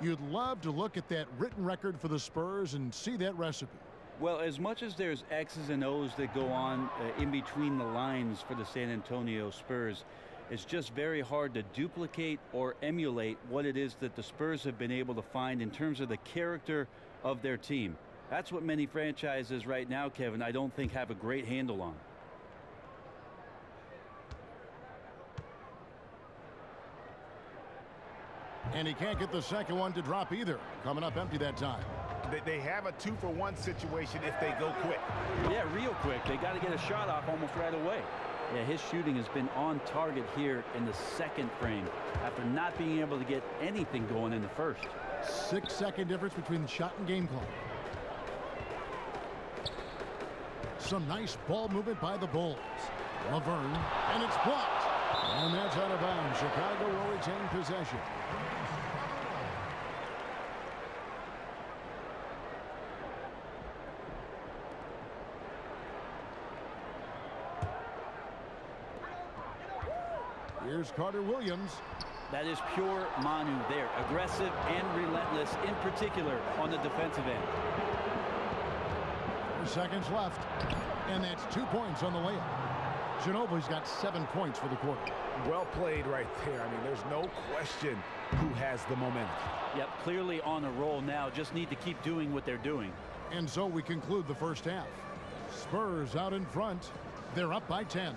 You'd love to look at that written record for the Spurs and see that recipe. Well, as much as there's X's and O's that go on in between the lines for the San Antonio Spurs, it's just very hard to duplicate or emulate what it is that the Spurs have been able to find in terms of the character of their team. That's what many franchises right now, Kevin, I don't think have a great handle on. And he can't get the second one to drop either. Coming up empty that time. They have a 2-for-1 situation if they go quick. Yeah, real quick. They got to get a shot off almost right away. Yeah, his shooting has been on target here in the second frame after not being able to get anything going in the first. 6-second difference between the shot and game clock. Some nice ball movement by the Bulls. Laverne, and it's blocked. And that's out of bounds. Chicago will retain possession. Here's Carter Williams. That is pure Manu there. Aggressive and relentless, in particular on the defensive end. 4 seconds left. And that's 2 points on the layup. Ginobili's got 7 points for the quarter. Well played right there. I mean, there's no question who has the momentum. Yep, clearly on a roll now. Just need to keep doing what they're doing. And so we conclude the first half. Spurs out in front. They're up by 10.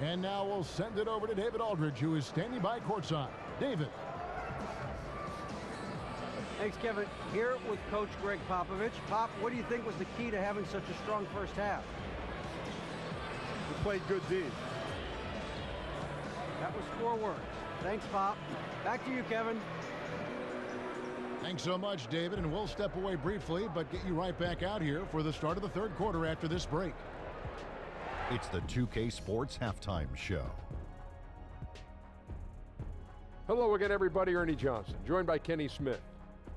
And now we'll send it over to David Aldridge, who is standing by courtside. David. Thanks, Kevin. Here with Coach Greg Popovich. Pop, what do you think was the key to having such a strong first half? We played good D. That was 4 words. Thanks, Pop. Back to you, Kevin. Thanks so much, David, and we'll step away briefly, but get you right back out here for the start of the third quarter after this break. It's the 2K Sports Halftime Show. Hello again, everybody. Ernie Johnson, joined by Kenny Smith,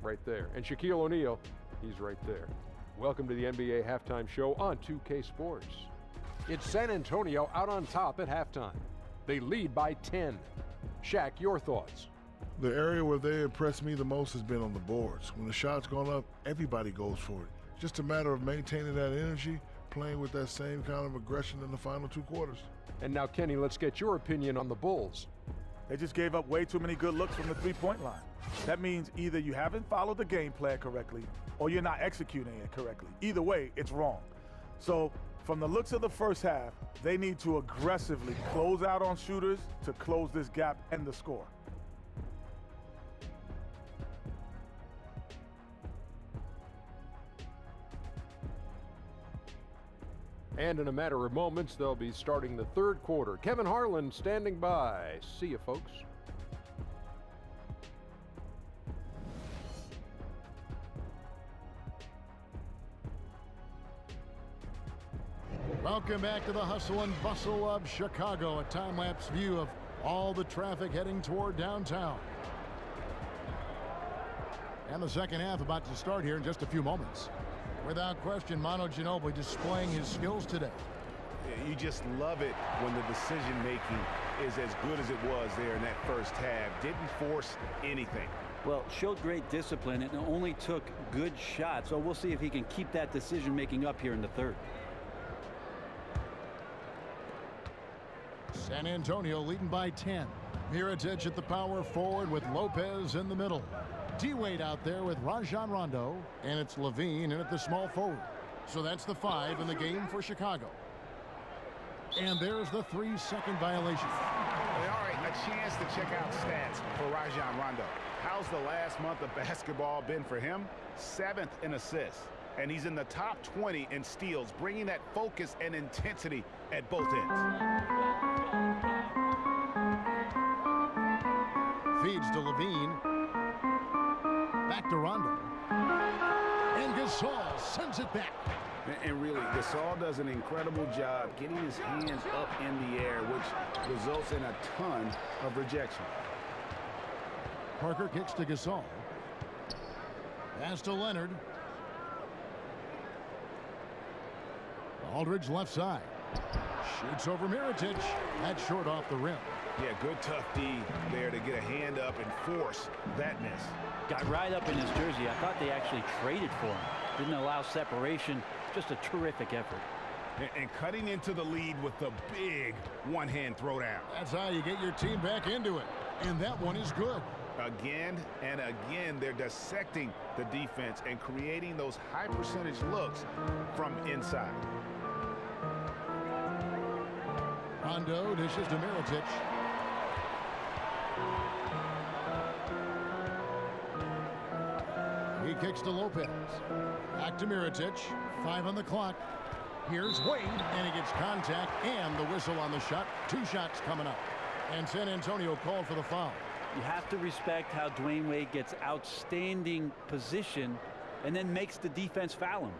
right there, and Shaquille O'Neal, he's right there. Welcome to the NBA Halftime Show on 2K Sports. It's San Antonio out on top at halftime. They lead by 10. Shaq, your thoughts? The area where they impressed me the most has been on the boards. When the shot's gone up, everybody goes for it. Just a matter of maintaining that energy, playing with that same kind of aggression in the final 2 quarters. And now, Kenny, let's get your opinion on the Bulls. They just gave up way too many good looks from the three-point line. That means either you haven't followed the game plan correctly or you're not executing it correctly. Either way, it's wrong. So from the looks of the first half, they need to aggressively close out on shooters to close this gap and the score. And in a matter of moments, they'll be starting the third quarter. Kevin Harlan standing by. See you, folks. Welcome back to the hustle and bustle of Chicago, a time-lapse view of all the traffic heading toward downtown. And the second half about to start here in just a few moments. Without question, Manu Ginobili displaying his skills today. You just love it when the decision-making is as good as it was there in that first half. Didn't force anything. Well, showed great discipline and only took good shots. So we'll see if he can keep that decision-making up here in the third. San Antonio leading by 10. Mirotic at the power forward with Lopez in the middle. D-Wade out there with Rajon Rondo, and it's Levine in at the small forward. So that's the 5 in the game for Chicago. And there's the 3-second violation. All right, a chance to check out stats for Rajon Rondo. How's the last month of basketball been for him? 7th in assists. And he's in the top 20 in steals, bringing that focus and intensity at both ends. Feeds to Levine. Back to Rondo. And Gasol sends it back. And really, Gasol does an incredible job getting his hands up in the air, which results in a ton of rejection. Parker kicks to Gasol. Pass to Leonard. Aldridge left side. Shoots over Mirotic. That's short off the rim. Yeah, good tough D there to get a hand up and force that miss. Got right up in his jersey. I thought they actually traded for him. Didn't allow separation. Just a terrific effort. And cutting into the lead with the big one-hand throwdown. That's how you get your team back into it. And that one is good. Again and again, they're dissecting the defense and creating those high percentage looks from inside. Rondo dishes to Mirotic. He kicks to Lopez. Back to Mirotic. 5 on the clock. Here's Wade, and he gets contact and the whistle on the shot. 2 shots coming up. And San Antonio called for the foul. You have to respect how Dwayne Wade gets outstanding position and then makes the defense foul him.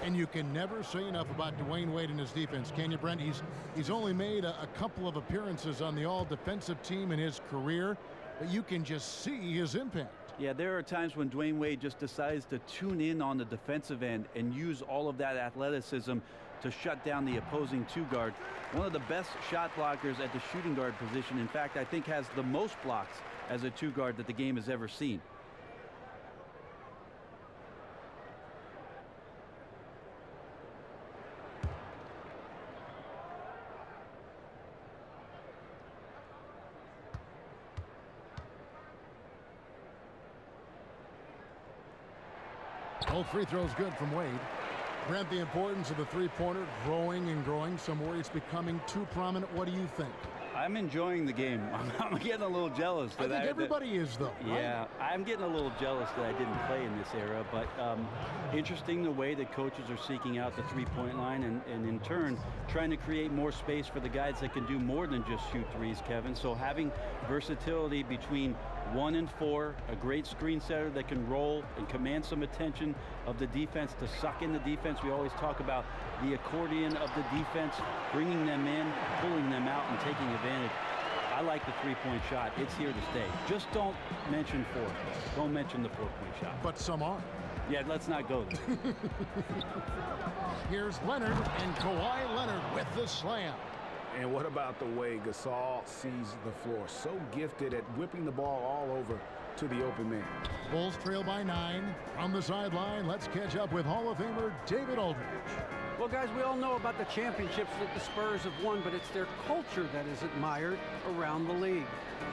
And you can never say enough about Dwayne Wade and his defense, can you, Brent? He's only made a couple of appearances on the all-defensive team in his career, but you can just see his impact. Yeah, there are times when Dwayne Wade just decides to tune in on the defensive end and use all of that athleticism to shut down the opposing 2-guard. One of the best shot blockers at the shooting guard position. In fact, I think has the most blocks as a 2-guard that the game has ever seen. Both free throws good from Wade. Brent, the importance of the three-pointer growing and growing. Some worry it's becoming too prominent. What do you think? I'm enjoying the game. I'm getting a little jealous. I think everybody is, though. Yeah, I'm getting a little jealous that I didn't play in this era, but interesting the way that coaches are seeking out the three-point line and in turn trying to create more space for the guys that can do more than just shoot threes, Kevin. So having versatility between 1 and 4, a great screen setter that can roll and command some attention of the defense to suck in the defense. We always talk about the accordion of the defense, bringing them in, pulling them out, and taking advantage. I like the three-point shot. It's here to stay. Just don't mention 4. Don't mention the 4-point shot. But some are. Yeah, let's not go there. Here's Leonard, and Kawhi Leonard with the slam. And what about the way Gasol sees the floor? So gifted at whipping the ball all over to the open man. Bulls trail by 9. On the sideline, let's catch up with Hall of Famer David Aldridge. Well, guys, we all know about the championships that the Spurs have won, but it's their culture that is admired around the league.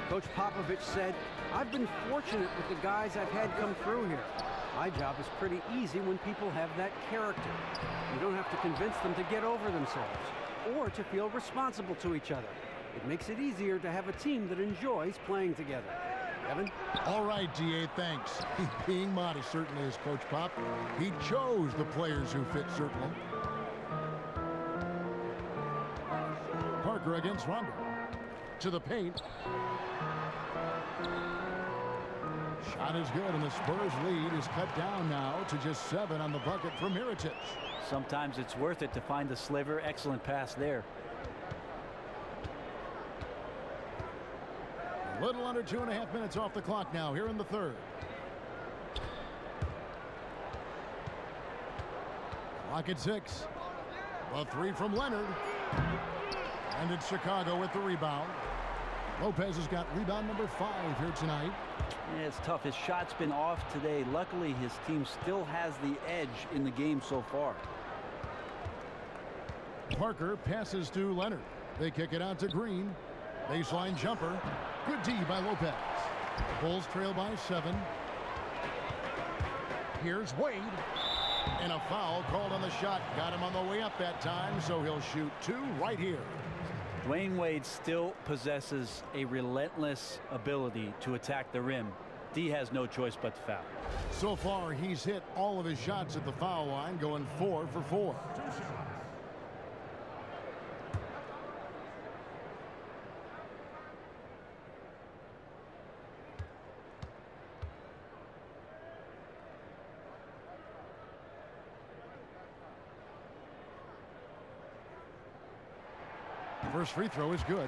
Coach Popovich said, "I've been fortunate with the guys I've had come through here. My job is pretty easy when people have that character. You don't have to convince them to get over themselves or to feel responsible to each other. It makes it easier to have a team that enjoys playing together." Kevin? All right, D.A., thanks. Being modest certainly is Coach Pop. He chose the players who fit, certainly. Parker against Rondo. To the paint. Shot is good, and the Spurs lead is cut down now to just 7 on the bucket from Mirotic. Sometimes it's worth it to find the sliver. Excellent pass there. A little under 2.5 minutes off the clock now here in the third. Clock at 6. A 3 from Leonard. And it's Chicago with the rebound. Lopez has got rebound number 5 here tonight. Yeah, it's tough. His shot's been off today. Luckily, his team still has the edge in the game so far. Parker passes to Leonard. They kick it out to Green. Baseline jumper. Good D by Lopez. Bulls trail by 7. Here's Wade. And a foul called on the shot. Got him on the way up that time, so he'll shoot 2 right here. Dwayne Wade still possesses a relentless ability to attack the rim. D has no choice but to foul. So far, he's hit all of his shots at the foul line, going 4 for 4. First free throw is good.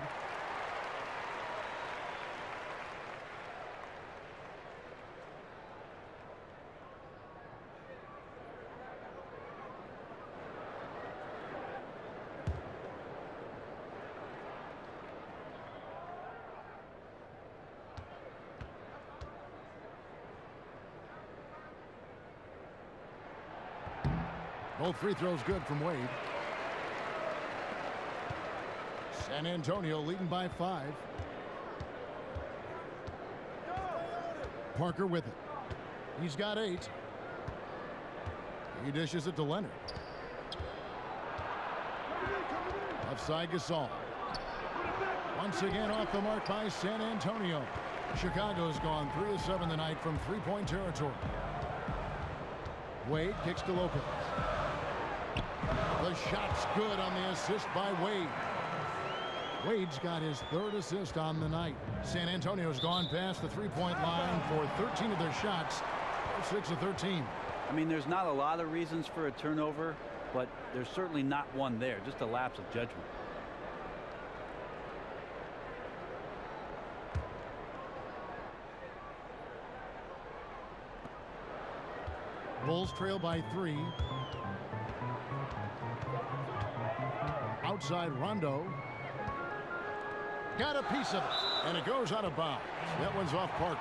Both free throws good from Wade. San Antonio leading by 5. Parker with it. He's got 8. He dishes it to Leonard. Offside Gasol. Once again off the mark by San Antonio. Chicago's gone 3 of 7 tonight from three-point territory. Wade kicks to Lopez. The shot's good on the assist by Wade. Wade's got his 3rd assist on the night. San Antonio's gone past the three-point line for 13 of their shots. 6 of 13. I mean, there's not a lot of reasons for a turnover, but there's certainly not one there. Just a lapse of judgment. Bulls trail by 3. Outside Rondo. Got a piece of it, and it goes out of bounds. That one's off Parker.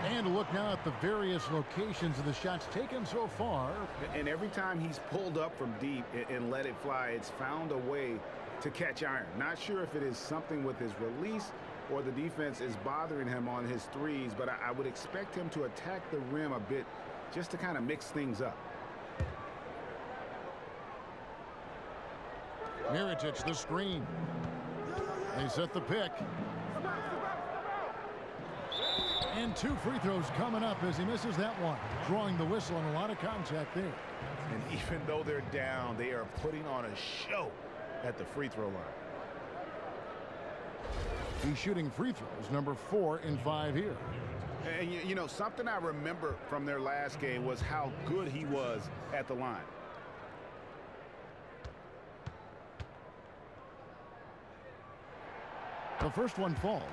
And look now at the various locations of the shots taken so far. And every time he's pulled up from deep and let it fly, it's found a way to catch iron. Not sure if it is something with his release or the defense is bothering him on his threes, but I would expect him to attack the rim a bit just to kind of mix things up. Mirotic the screen. They set the pick. And 2 free throws coming up as he misses that one. Drawing the whistle and a lot of contact there. And even though they're down, they are putting on a show at the free throw line. He's shooting free throws, number 4 in 5 here. And you know, something I remember from their last game was how good he was at the line. The first one falls.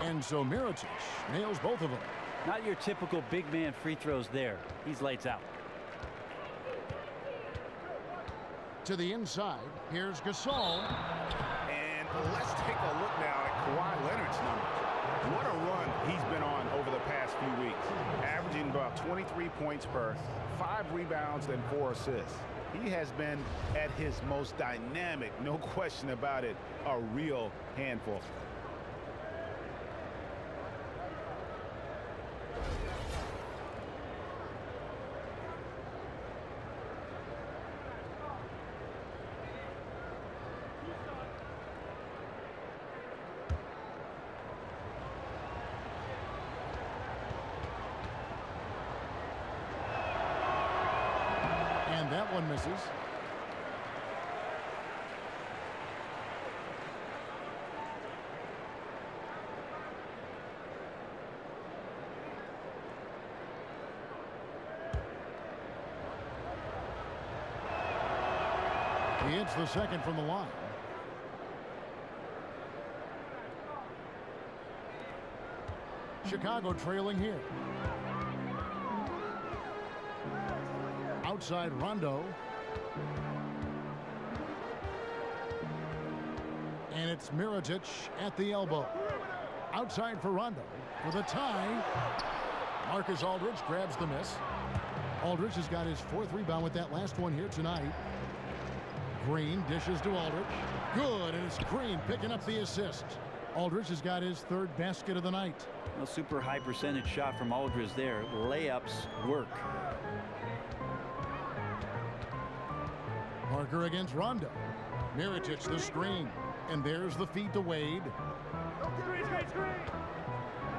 And so Mirotic nails both of them. Not your typical big man free throws there. He's lights out. To the inside, here's Gasol. And let's take a look now at Kawhi Leonard's numbers. What a run he's been on over the past few weeks. Averaging about 23 points per, 5 rebounds, and 4 assists. He has been at his most dynamic, no question about it, a real handful. That one misses. He hits the second from the line. Chicago trailing here. Outside Rondo. And it's Mirotic at the elbow. Outside for Rondo for the tie. Marcus Aldridge grabs the miss. Aldridge has got his 4th rebound with that last one here tonight. Green dishes to Aldridge. Good, and it's Green picking up the assist. Aldridge has got his 3rd basket of the night. A super high percentage shot from Aldridge there. Layups work. Parker against Rondo. Mirotic the screen. And there's the feed to Wade.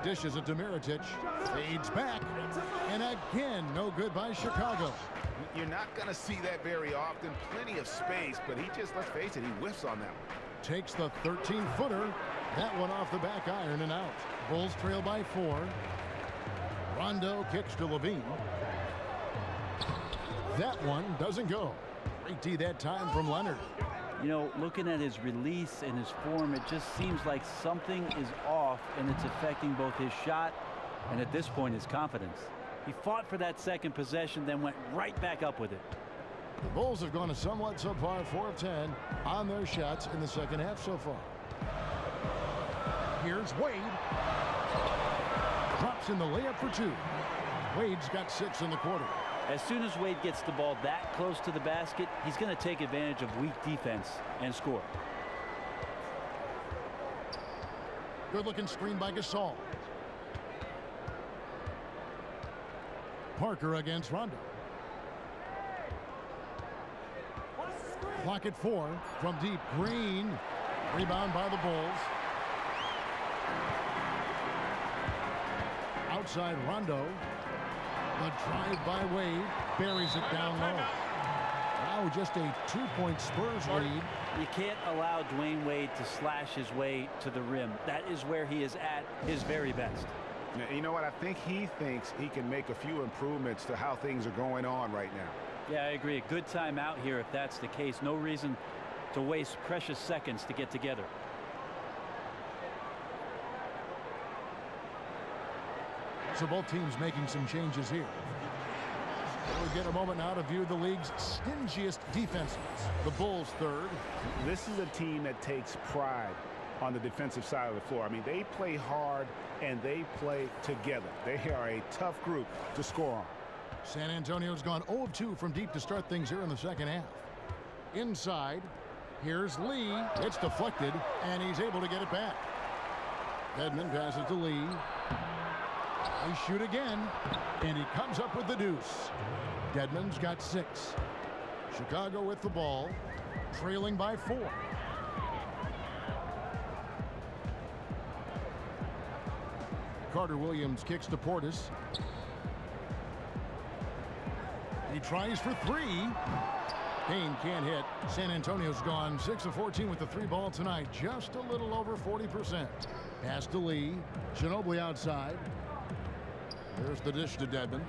Dishes it to Mirotic. Fades back. And again, no good by Chicago. You're not going to see that very often. Plenty of space, but he just, let's face it, he whiffs on that one. Takes the 13-footer. That one off the back iron and out. Bulls trail by 4. Rondo kicks to Levine. That one doesn't go. Great D that time from Leonard. You know, looking at his release and his form, it just seems like something is off, and it's affecting both his shot and at this point his confidence. He fought for that second possession, then went right back up with it. The Bulls have gone a somewhat subpar 4 of 10 on their shots in the second half so far. Here's Wade. Drops in the layup for 2. Wade's got 6 in the quarter. As soon as Wade gets the ball that close to the basket, he's going to take advantage of weak defense and score. Good looking screen by Gasol. Parker against Rondo. Clock at 4 from deep. Green. Rebound by the Bulls. Outside Rondo. The drive by Wade. Buries it down low. Now just a 2-point Spurs lead. You can't allow Dwayne Wade to slash his way to the rim. That is where he is at his very best. You know what? I think he thinks he can make a few improvements to how things are going on right now. Yeah, I agree. A good time out here if that's the case. No reason to waste precious seconds to get together. So both teams making some changes here. We'll get a moment now to view the league's stingiest defenses. The Bulls 3rd. This is a team that takes pride on the defensive side of the floor. I mean, they play hard and they play together. They are a tough group to score on. San Antonio's gone 0 of 2 from deep to start things here in the second half. Inside, here's Lee. It's deflected, and he's able to get it back. Dedmon passes to Lee. They shoot again, and he comes up with the deuce. Dedmon's got 6. Chicago with the ball, trailing by 4. Carter Williams kicks to Portis. He tries for 3. Payne can't hit. San Antonio's gone 6 of 14 with the 3 ball tonight. Just a little over 40%. Pass to Lee. Ginobili outside. There's the dish to Dedmon.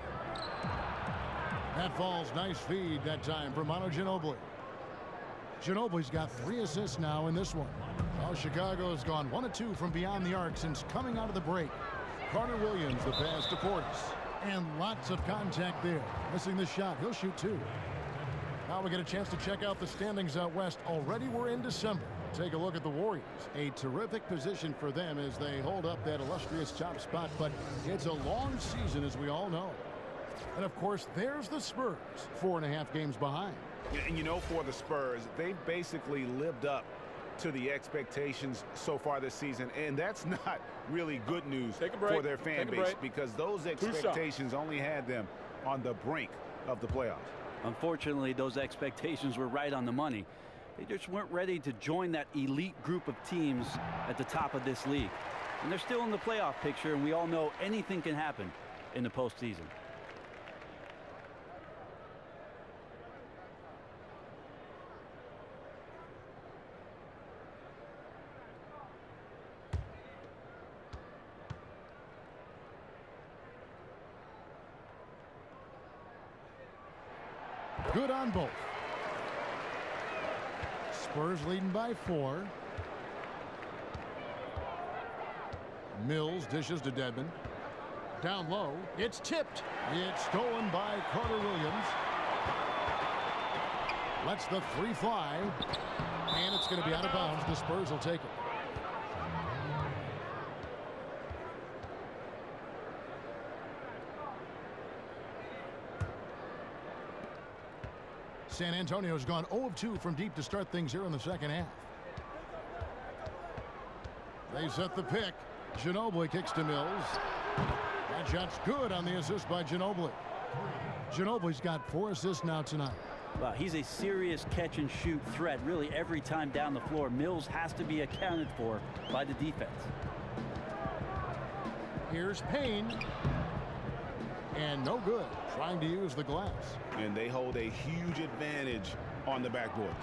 That falls. Nice feed that time for Manu Ginobili. Ginobili's got 3 assists now in this one. Well, Chicago has gone 1 of 2 from beyond the arc since coming out of the break. Carter Williams, the pass to Portis. And lots of contact there. Missing the shot. He'll shoot 2. Now we get a chance to check out the standings out west. Already we're in December. Take a look at the Warriors. A terrific position for them as they hold up that illustrious top spot. But it's a long season, as we all know. And, of course, there's the Spurs, 4.5 games behind. And, you know, for the Spurs, they've basically lived up to the expectations so far this season, and that's not really good news for their fan base because those expectations only had them on the brink of the playoffs. Unfortunately, those expectations were right on the money. They just weren't ready to join that elite group of teams at the top of this league. And they're still in the playoff picture, and we all know anything can happen in the postseason. Good on both. Spurs leading by 4. Mills dishes to Dedmon. Down low. It's tipped. It's stolen by Carter Williams. Lets the 3 fly. And it's going to be out of bounds. The Spurs will take it. San Antonio's gone 0 of 2 from deep to start things here in the second half. They set the pick. Ginobili kicks to Mills. That shot's good on the assist by Ginobili. Ginobili's got 4 assists now tonight. Well, he's a serious catch and shoot threat really every time down the floor. Mills has to be accounted for by the defense. Here's Payne. And no good. Trying to use the glass. And they hold a huge advantage on the backboard.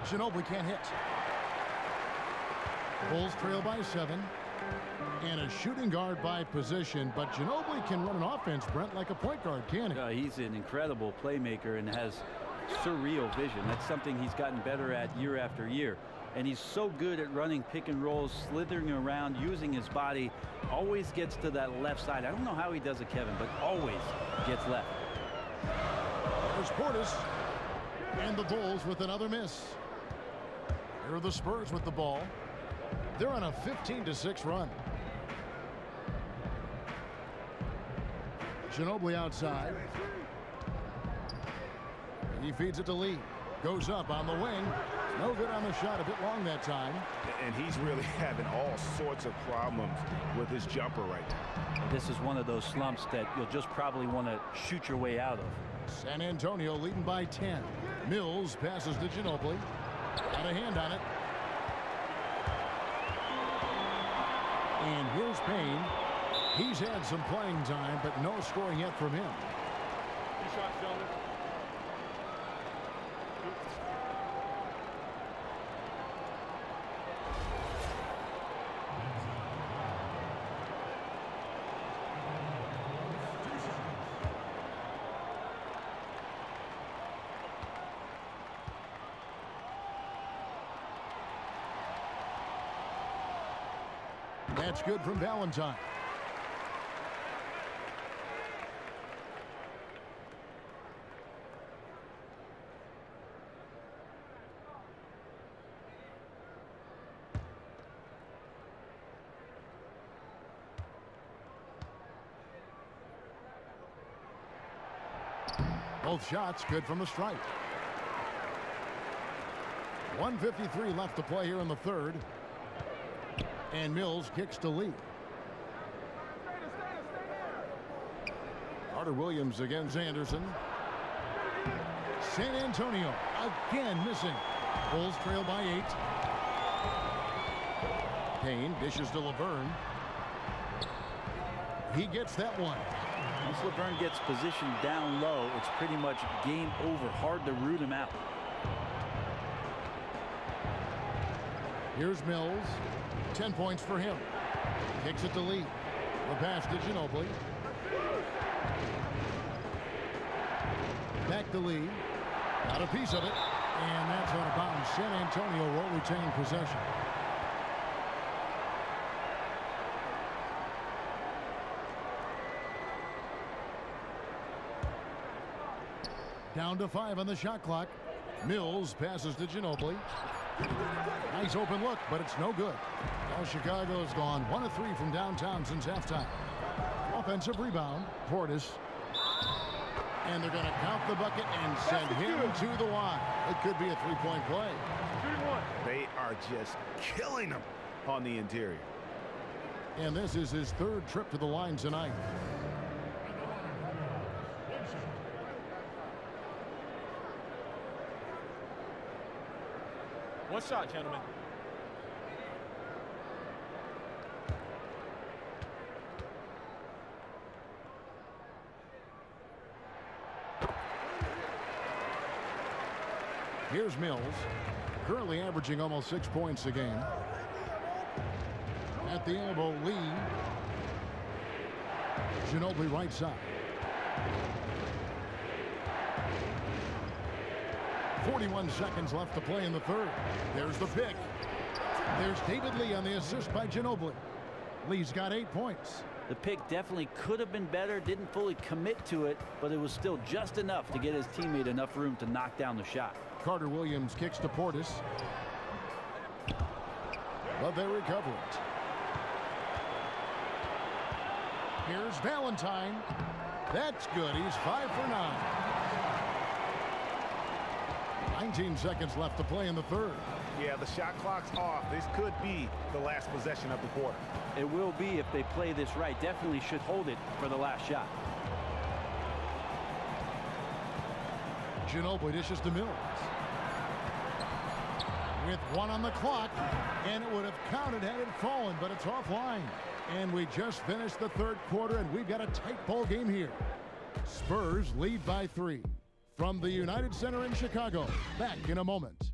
Ginobili can't hit. Bulls trail by 7. And a shooting guard by position. But Ginobili can run an offense, Brent, like a point guard, can't he? He's an incredible playmaker and has surreal vision. That's something he's gotten better at year after year. And he's so good at running pick and rolls, slithering around, using his body. Always gets to that left side. I don't know how he does it, Kevin, but always gets left. There's Portis. And the Bulls with another miss. Here are the Spurs with the ball. They're on a 15-6 run. Ginobili outside. He feeds it to Lee. Goes up on the wing. No good on the shot. A bit long that time. And he's really having all sorts of problems with his jumper right now. This is one of those slumps that you'll just probably want to shoot your way out of. San Antonio leading by 10. Mills passes to Ginobili. Got a hand on it. And here's Payne. He's had some playing time, but no scoring yet from him. 2 shots, gentlemen. That's good from Valentine. Both shots good from the stripe. 1:53 left to play here in the third. And Mills kicks to Lee. Carter Williams against Anderson. San Antonio again missing. Bulls trail by 8. Payne dishes to Laverne. He gets that one. Once Laverne gets positioned down low, it's pretty much game over. Hard to root him out. Here's Mills. 10 points for him. Kicks it to Lee. The pass to Ginobili. Back to Lee. Got a piece of it. And that's out of bounds. San Antonio will retain possession. Down to 5 on the shot clock. Mills passes to Ginobili. Nice open look, but it's no good. Now Chicago's gone 1 of 3 from downtown since halftime. Offensive rebound. Portis. And they're going to count the bucket and send him to the line. It could be a 3-point play. They are just killing him on the interior. And this is his 3rd trip to the line tonight. One shot, gentlemen. Here's Mills, currently averaging almost 6 points a game. At the elbow, Lee. Ginobili right side. 41 seconds left to play in the third. There's the pick. There's David Lee on the assist by Ginobili. Lee's got 8 points. The pick definitely could have been better, didn't fully commit to it, but it was still just enough to get his teammate enough room to knock down the shot. Carter Williams kicks to Portis. But they recover it. Here's Valentine. That's good. He's 5 for 9. 19 seconds left to play in the third. Yeah, the shot clock's off. This could be the last possession of the quarter. It will be if they play this right. Definitely should hold it for the last shot. Ginobili dishes to Mills. With 1 on the clock, and it would have counted had it fallen, but it's offline. And we just finished the third quarter, and we've got a tight ball game here. Spurs lead by 3. From the United Center in Chicago, back in a moment.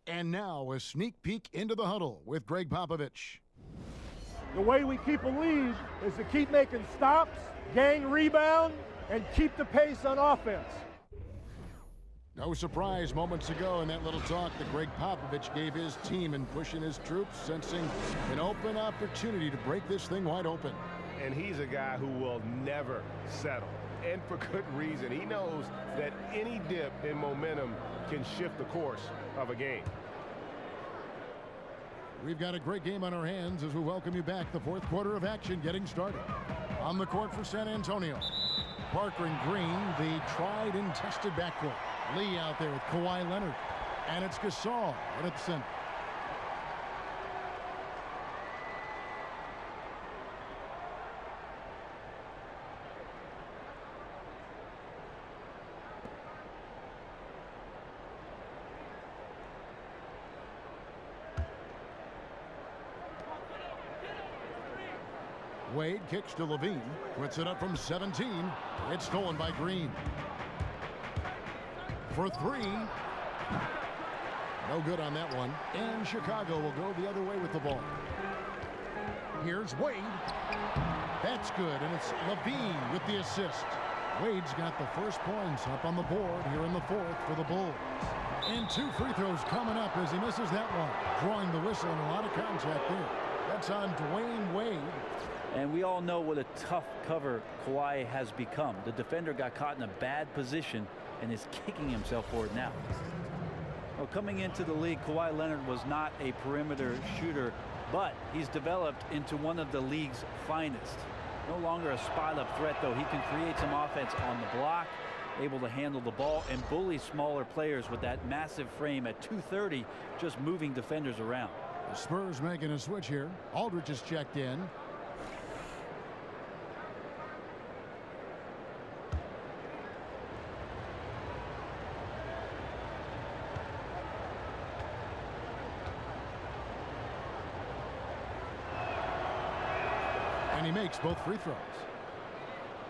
And now a sneak peek into the huddle with Greg Popovich. The way we keep a lead is to keep making stops, gang rebound, and keep the pace on offense. No surprise moments ago in that little talk that Greg Popovich gave his team in pushing his troops, sensing an open opportunity to break this thing wide open. And he's a guy who will never settle. And for good reason. He knows that any dip in momentum can shift the course of a game. We've got a great game on our hands as we welcome you back. The fourth quarter of action getting started. On the court for San Antonio. Parker and Green, the tried and tested backcourt. Lee out there with Kawhi Leonard. And it's Gasol right at the center. Wade kicks to Levine, puts it up from 17. It's stolen by Green. For 3. No good on that one. And Chicago will go the other way with the ball. Here's Wade. That's good, and it's Levine with the assist. Wade's got the first points up on the board here in the fourth for the Bulls. And 2 free throws coming up as he misses that one. Drawing the whistle and a lot of contact there. That's on Dwayne Wade. And we all know what a tough cover Kawhi has become. The defender got caught in a bad position and is kicking himself for it now. Well, coming into the league, Kawhi Leonard was not a perimeter shooter, but he's developed into one of the league's finest. No longer a spot-up threat, though. He can create some offense on the block, able to handle the ball and bully smaller players with that massive frame at 230, just moving defenders around. The Spurs making a switch here. Aldridge is checked in. And he makes both free throws.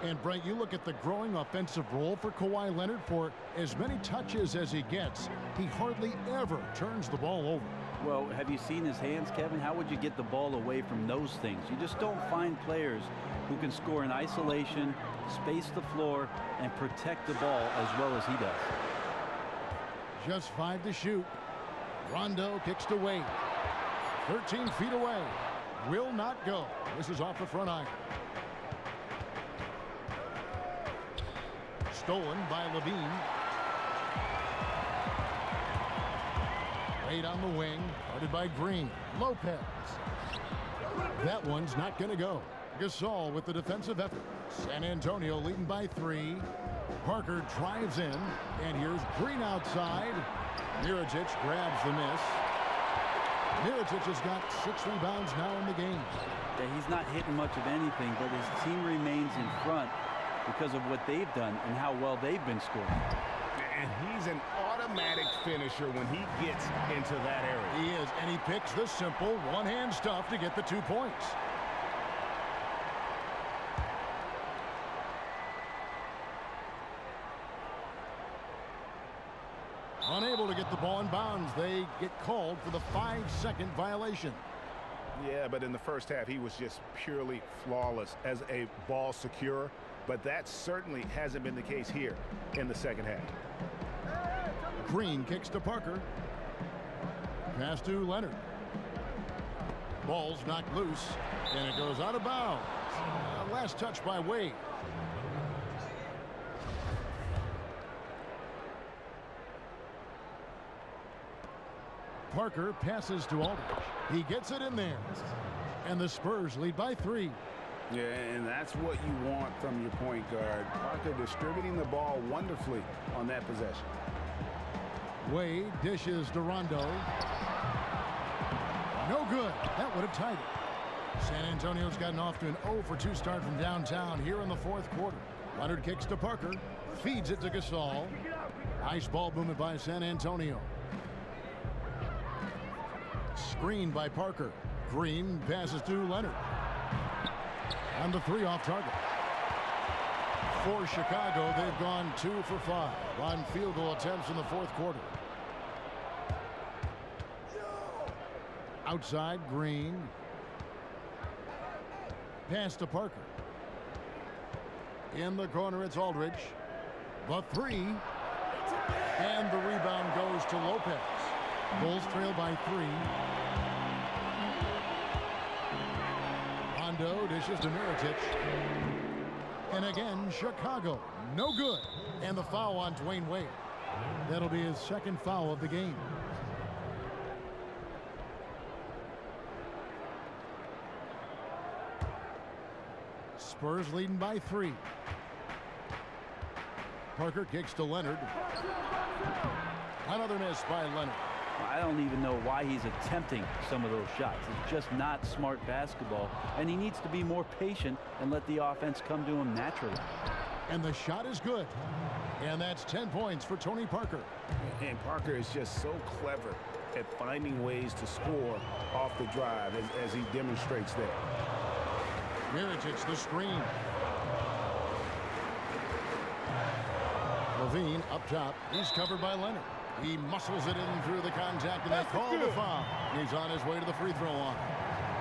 And Brent, you look at the growing offensive role for Kawhi Leonard. For as many touches as he gets, he hardly ever turns the ball over. Well, have you seen his hands, Kevin? How would you get the ball away from those things? You just don't find players who can score in isolation, space the floor, and protect the ball as well as he does. Just 5 to shoot. Rondo kicks to Wade. 13 feet away. Will not go. This is off the front iron. Stolen by Levine. Wade on the wing. Guarded by Green. Lopez. That one's not going to go. Gasol with the defensive effort. San Antonio leading by 3. Parker drives in. And here's Green outside. Mirotic grabs the miss. Mirotic has got 6 rebounds now in the game. Yeah, he's not hitting much of anything, but his team remains in front because of what they've done and how well they've been scoring. And he's an automatic finisher when he gets into that area. He is, and he picks the simple one-hand stuff to get the 2 points. Unable to get the ball in bounds. They get called for the 5-second violation. Yeah, but in the first half, he was just purely flawless as a ball securer. But that certainly hasn't been the case here in the second half. Green kicks to Parker. Pass to Leonard. Ball's knocked loose, and it goes out of bounds. Last touch by Wade. Parker passes to Aldridge. He gets it in there. And the Spurs lead by 3. Yeah, and that's what you want from your point guard. Parker distributing the ball wonderfully on that possession. Wade dishes to Rondo. No good. That would have tied it. San Antonio's gotten off to an 0-for-2 start from downtown here in the 4th quarter. Leonard kicks to Parker. Feeds it to Gasol. Nice ball movement by San Antonio. Screen by Parker. Green passes to Leonard. And the 3 off target. For Chicago, they've gone 2 for 5 on field goal attempts in the 4th quarter. Outside, Green. Pass to Parker. In the corner, it's Aldridge. The 3. And the rebound goes to Lopez. Bulls trail by 3. Rondo dishes to Mirotic. And again, Chicago. No good. And the foul on Dwayne Wade. That'll be his 2nd foul of the game. Spurs leading by 3. Parker kicks to Leonard. Another miss by Leonard. I don't even know why he's attempting some of those shots. It's just not smart basketball, and he needs to be more patient and let the offense come to him naturally. And the shot is good. And that's 10 points for Tony Parker. And Parker is just so clever at finding ways to score off the drive as he demonstrates there. Mirotic the screen. Levine up top. He's covered by Leonard. He muscles it in through the contact, and they call the foul. He's on his way to the free throw line.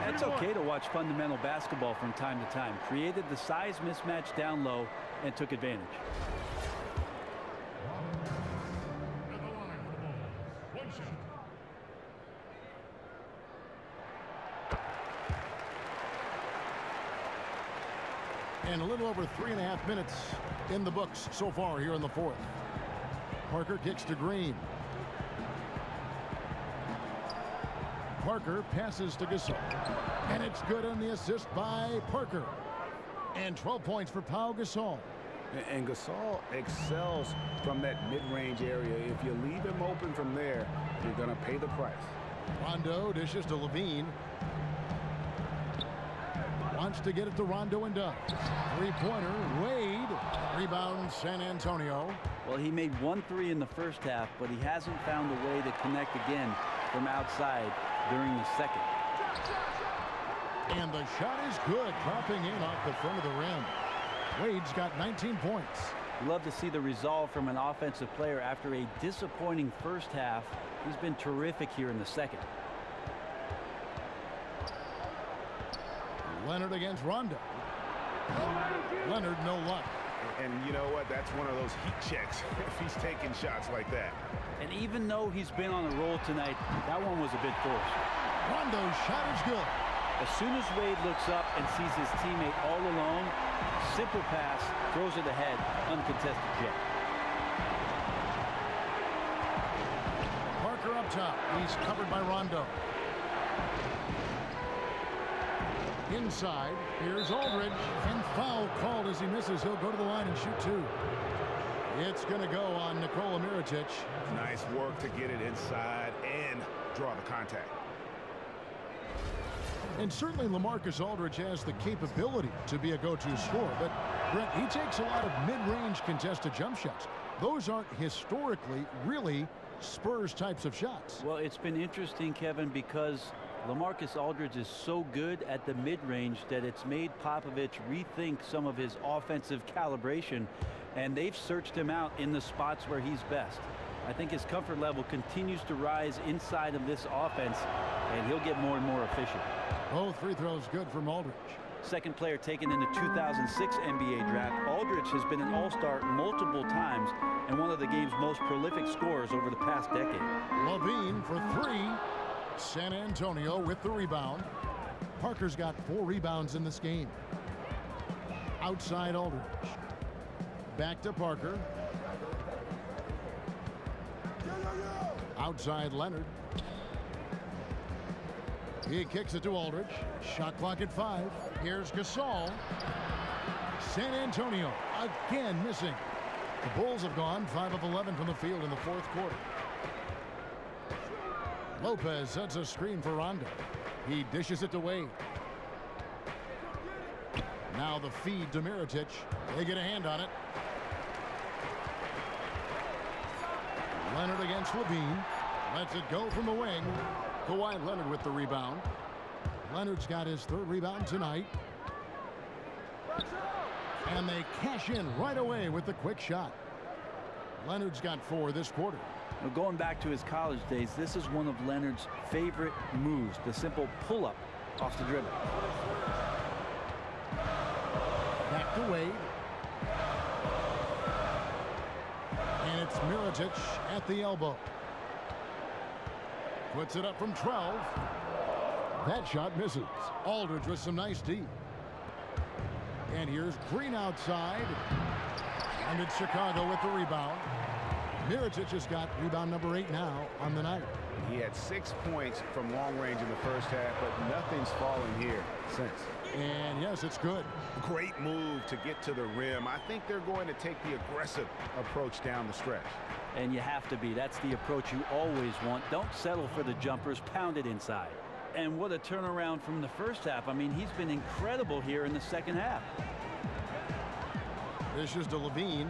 It's okay to watch fundamental basketball from time to time. Created the size mismatch down low and took advantage. And a little over 3.5 minutes in the books so far here in the fourth. Parker kicks to Green. Parker passes to Gasol. And it's good on the assist by Parker. And 12 points for Pau Gasol. And Gasol excels from that mid-range area. If you leave him open from there, you're going to pay the price. Rondo dishes to Levine. Wants to get it to Rondo and does. Three-pointer, Wade. Rebound, San Antonio. Well, he made 1 3 in the first half, but he hasn't found a way to connect again from outside during the second. And the shot is good, dropping in off the front of the rim. Wade's got 19 points. Love to see the resolve from an offensive player after a disappointing first half. He's been terrific here in the second. Leonard against Rondo. Leonard, no luck. And you know what? That's one of those heat checks if he's taking shots like that. And even though he's been on a roll tonight, that one was a bit forced. Rondo's shot is good. As soon as Wade looks up and sees his teammate all alone, simple pass, throws it ahead, uncontested jet. Parker up top. He's covered by Rondo. Inside, here's Aldridge, and foul called as he misses. He'll go to the line and shoot 2. It's going to go on Nikola Mirotic. Nice work to get it inside and draw the contact. And certainly LaMarcus Aldridge has the capability to be a go-to scorer, but Brent, he takes a lot of mid-range contested jump shots. Those aren't historically really Spurs types of shots. Well, it's been interesting, Kevin, because LaMarcus Aldridge is so good at the mid-range that it's made Popovich rethink some of his offensive calibration, and they've searched him out in the spots where he's best. I think his comfort level continues to rise inside of this offense, and he'll get more and more efficient. Both free throws good from Aldridge. Second player taken in the 2006 NBA draft, Aldridge has been an all-star multiple times and one of the game's most prolific scorers over the past decade. Levine for 3. San Antonio with the rebound. Parker's got 4 rebounds in this game. Outside Aldridge. Back to Parker. Outside Leonard. He kicks it to Aldridge. Shot clock at 5. Here's Gasol. San Antonio again missing. The Bulls have gone 5 of 11 from the field in the fourth quarter. Lopez sets a screen for Rondo. He dishes it to Wade. Now the feed to Mirotic. They get a hand on it. Leonard against Levine. Lets it go from the wing. Kawhi Leonard with the rebound. Leonard's got his 3rd rebound tonight. And they cash in right away with the quick shot. Leonard's got 4 this quarter. Now, going back to his college days, this is one of Leonard's favorite moves, the simple pull-up off the dribble. Back to Wade. And it's Mirotic at the elbow. Puts it up from 12. That shot misses. Aldridge with some nice D. And here's Green outside. And it's Chicago with the rebound. Mirotic has got rebound number 8 now on the night. He had 6 points from long range in the first half, but nothing's fallen here since. And yes, it's good. Great move to get to the rim. I think they're going to take the aggressive approach down the stretch. And you have to be. That's the approach you always want. Don't settle for the jumpers. Pound it inside. And what a turnaround from the first half. I mean, he's been incredible here in the second half. This is to Levine.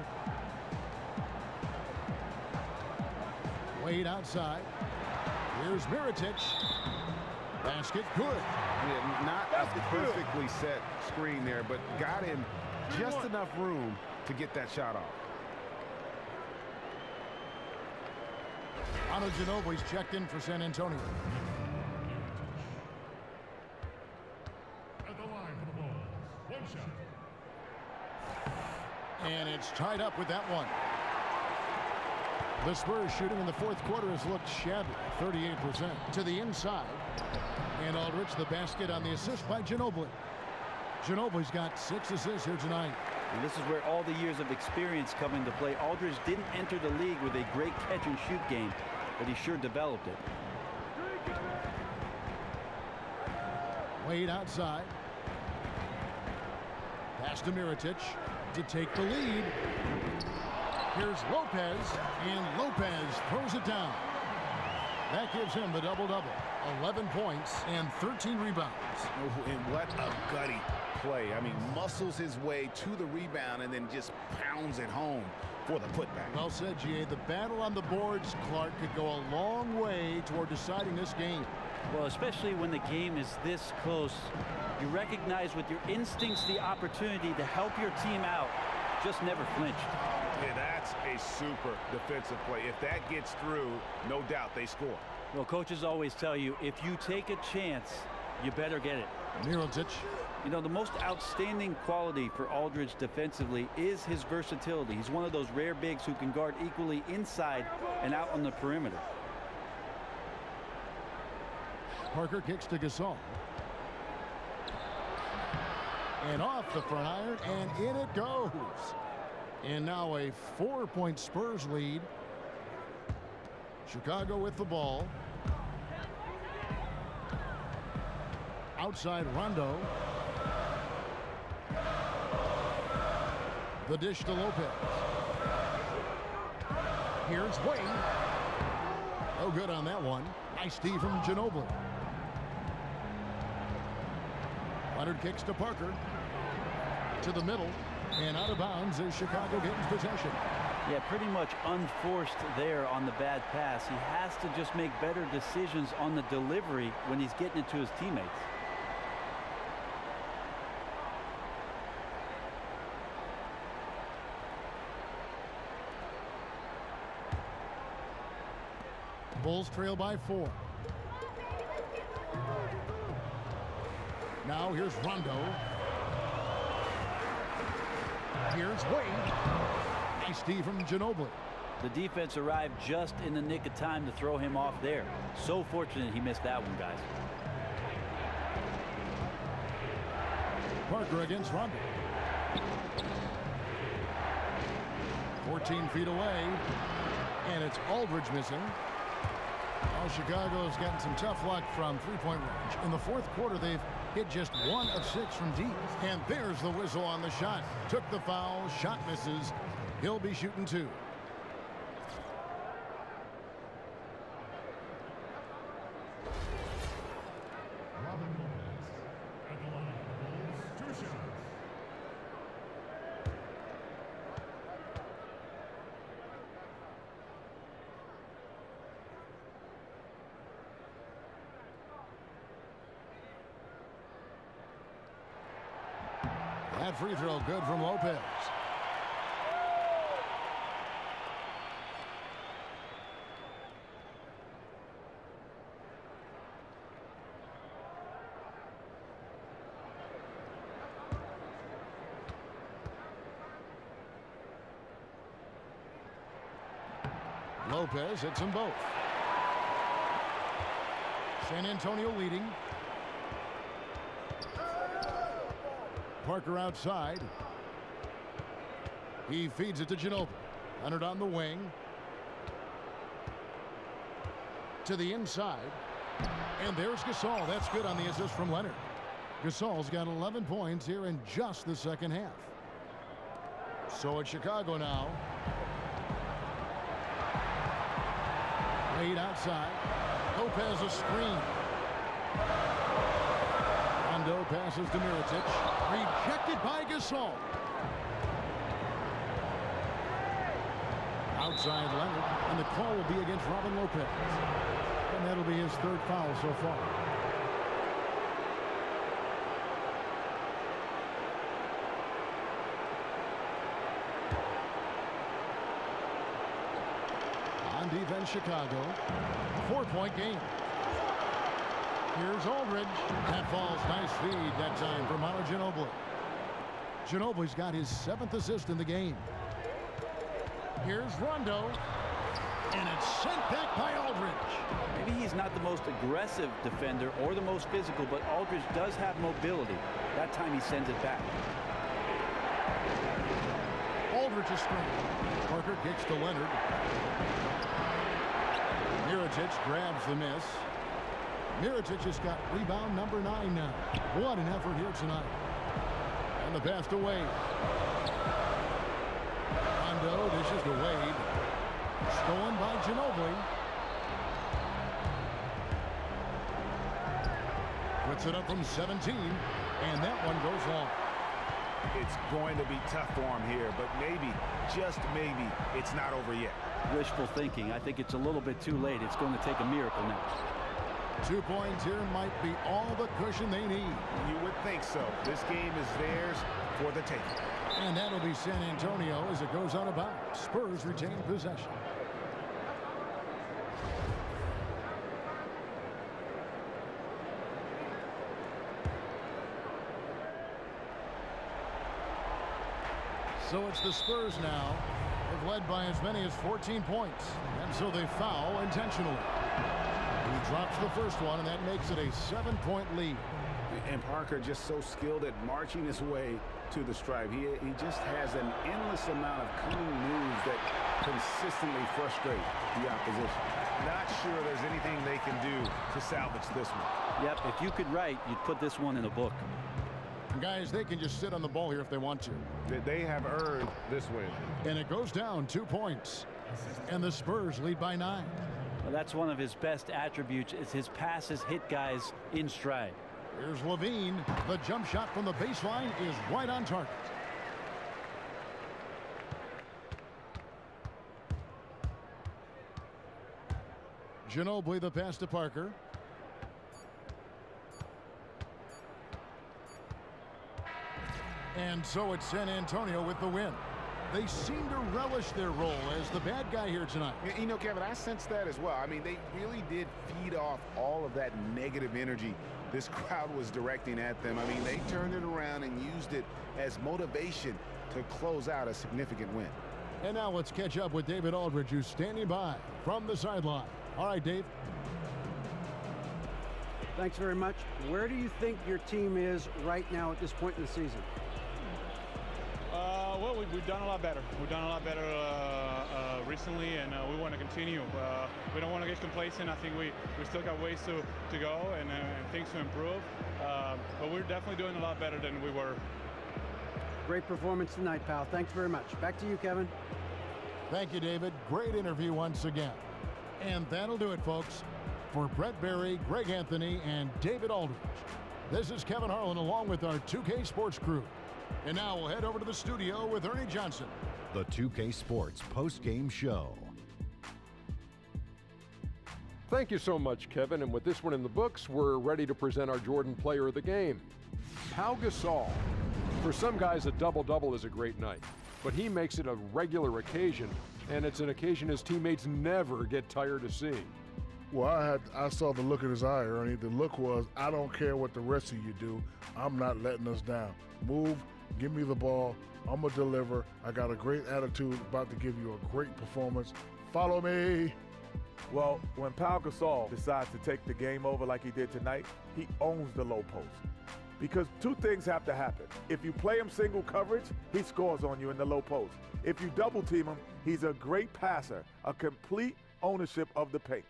Wade outside. Here's Mirotic. Basket good. Yeah, not a perfectly set screen there, but got him just enough room to get that shot off. Manu Ginobili's checked in for San Antonio. At the line for the Bulls. 1 shot. And it's tied up with that one. The Spurs shooting in the fourth quarter has looked shabby, 38% to the inside. And Aldridge the basket on the assist by Ginobili. Ginobili's got 6 assists here tonight. And this is where all the years of experience come into play. Aldridge didn't enter the league with a great catch-and-shoot game, but he sure developed it. Wade outside. Pass to Mirotic to take the lead. Here's Lopez, and Lopez throws it down. That gives him the double-double. 11 points and 13 rebounds. Oh, and what a gutty play. I mean, muscles his way to the rebound and then just pounds it home for the putback. Well said, G.A. The battle on the boards, Clark, could go a long way toward deciding this game. Well, especially when the game is this close, you recognize with your instincts the opportunity to help your team out. Just never flinched. Yeah, that's a super defensive play. If that gets through, no doubt they score. Well, coaches always tell you, if you take a chance, you better get it. Mirotic. You know, the most outstanding quality for Aldridge defensively is his versatility. He's one of those rare bigs who can guard equally inside and out on the perimeter. Parker kicks to Gasol. And off the front iron, and in it goes. And now a 4-point Spurs lead. Chicago with the ball. Outside Rondo. The dish to Lopez. Here's Wade. No good on that one. Nice D from Ginobili. Leonard kicks to Parker. To the middle. And out of bounds as Chicago gets possession. Yeah, pretty much unforced there on the bad pass. He has to just make better decisions on the delivery when he's getting it to his teammates. Bulls trail by 4. Now here's Rondo. Here's Wade. Nice D from Ginobili. The defense arrived just in the nick of time to throw him off there. So fortunate he missed that one, guys. Parker against Rondo. 14 feet away. And it's Aldridge missing. Well, Chicago's gotten some tough luck from three-point range. In the fourth quarter, they've hit just 1 of 6 from deep. And there's the whistle on the shot. Took the foul, shot misses. He'll be shooting 2. Robin Lopez at the line for the Bulls, 2 shots. That free throw good from Lopez. Lopez hits them both. San Antonio leading. Parker outside. He feeds it to Ginobili. Leonard on the wing. To the inside. And there's Gasol. That's good on the assist from Leonard. Gasol's got 11 points here in just the second half. So it's Chicago now. Wade outside. Lopez a screen. Rondo passes to Mirotic. Rejected by Gasol. Outside Leonard. And the call will be against Robin Lopez. And that'll be his 3rd foul so far. On defense, Chicago. 4-point game. Here's Aldridge. That falls. Nice feed that time from Ginobili. Ginobili's got his 7th assist in the game. Here's Rondo. And it's sent back by Aldridge. Maybe he's not not the most aggressive defender or the most physical, but Aldridge does have mobility. That time he sends it back. Aldridge is screened. Parker kicks to Leonard. Mirotic grabs the miss. Mirotic has got rebound number 9 now. What an effort here tonight. And the pass to Wade. Rondo dishes to Wade. Stolen by Ginobili. Puts it up from 17, and that one goes long. It's going to be tough for him here, but maybe, just maybe, it's not over yet. Wishful thinking. I think it's a little bit too late. It's going to take a miracle now. 2 points here might be all the cushion they need. You would think so. This game is theirs for the taking. And that'll be San Antonio as it goes out of bounds. Spurs retain possession. So it's the Spurs now. They've led by as many as 14 points. And so they foul intentionally. He drops the first one, and that makes it a 7-point lead. And Parker just so skilled at marching his way to the stripe. He just has an endless amount of cunning moves that consistently frustrate the opposition. Not sure there's anything they can do to salvage this one. Yep, if you could write, you'd put this one in a book. Guys, they can just sit on the ball here if they want to. They have earned this win. And it goes down 2 points. And the Spurs lead by 9. Well, that's one of his best attributes, is his passes hit guys in stride. Here's Levine. The jump shot from the baseline is right on target. Ginobili the pass to Parker. And so it's San Antonio with the win. They seem to relish their role as the bad guy here tonight. You know, Kevin, I sense that as well. I mean, they really did feed off all of that negative energy this crowd was directing at them. I mean, they turned it around and used it as motivation to close out a significant win. And now let's catch up with David Aldridge, who's standing by from the sideline. All right, Dave. Thanks very much. Where do you think your team is right now at this point in the season? Well, we've done a lot better. We've done a lot better recently, and we want to continue. We don't want to get complacent. I think we still got ways to go and things to improve. But we're definitely doing a lot better than we were. Great performance tonight, pal. Thanks very much. Back to you, Kevin. Thank you, David. Great interview once again. And that'll do it, folks. For Brett Berry, Greg Anthony, and David Aldridge, this is Kevin Harlan along with our 2K Sports crew. And now we'll head over to the studio with Ernie Johnson. The 2K Sports post-game show. Thank you so much, Kevin. And with this one in the books, we're ready to present our Jordan Player of the Game, Pau Gasol. For some guys, a double-double is a great night, but he makes it a regular occasion, and it's an occasion his teammates never get tired of seeing. Well, I saw the look in his eye, Ernie. The look was, I don't care what the rest of you do. I'm not letting us down. Move, give me the ball. I'm going to deliver. I got a great attitude, about to give you a great performance. Follow me. Well, when Pau Gasol decides to take the game over like he did tonight, he owns the low post. Because two things have to happen. If you play him single coverage, he scores on you in the low post. If you double team him, he's a great passer, a complete ownership of the paint.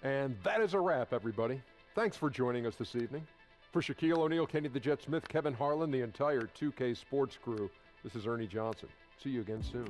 And that is a wrap, everybody. Thanks for joining us this evening. For Shaquille O'Neal, Kenny the Jet Smith, Kevin Harlan, the entire 2K Sports crew, this is Ernie Johnson. See you again soon.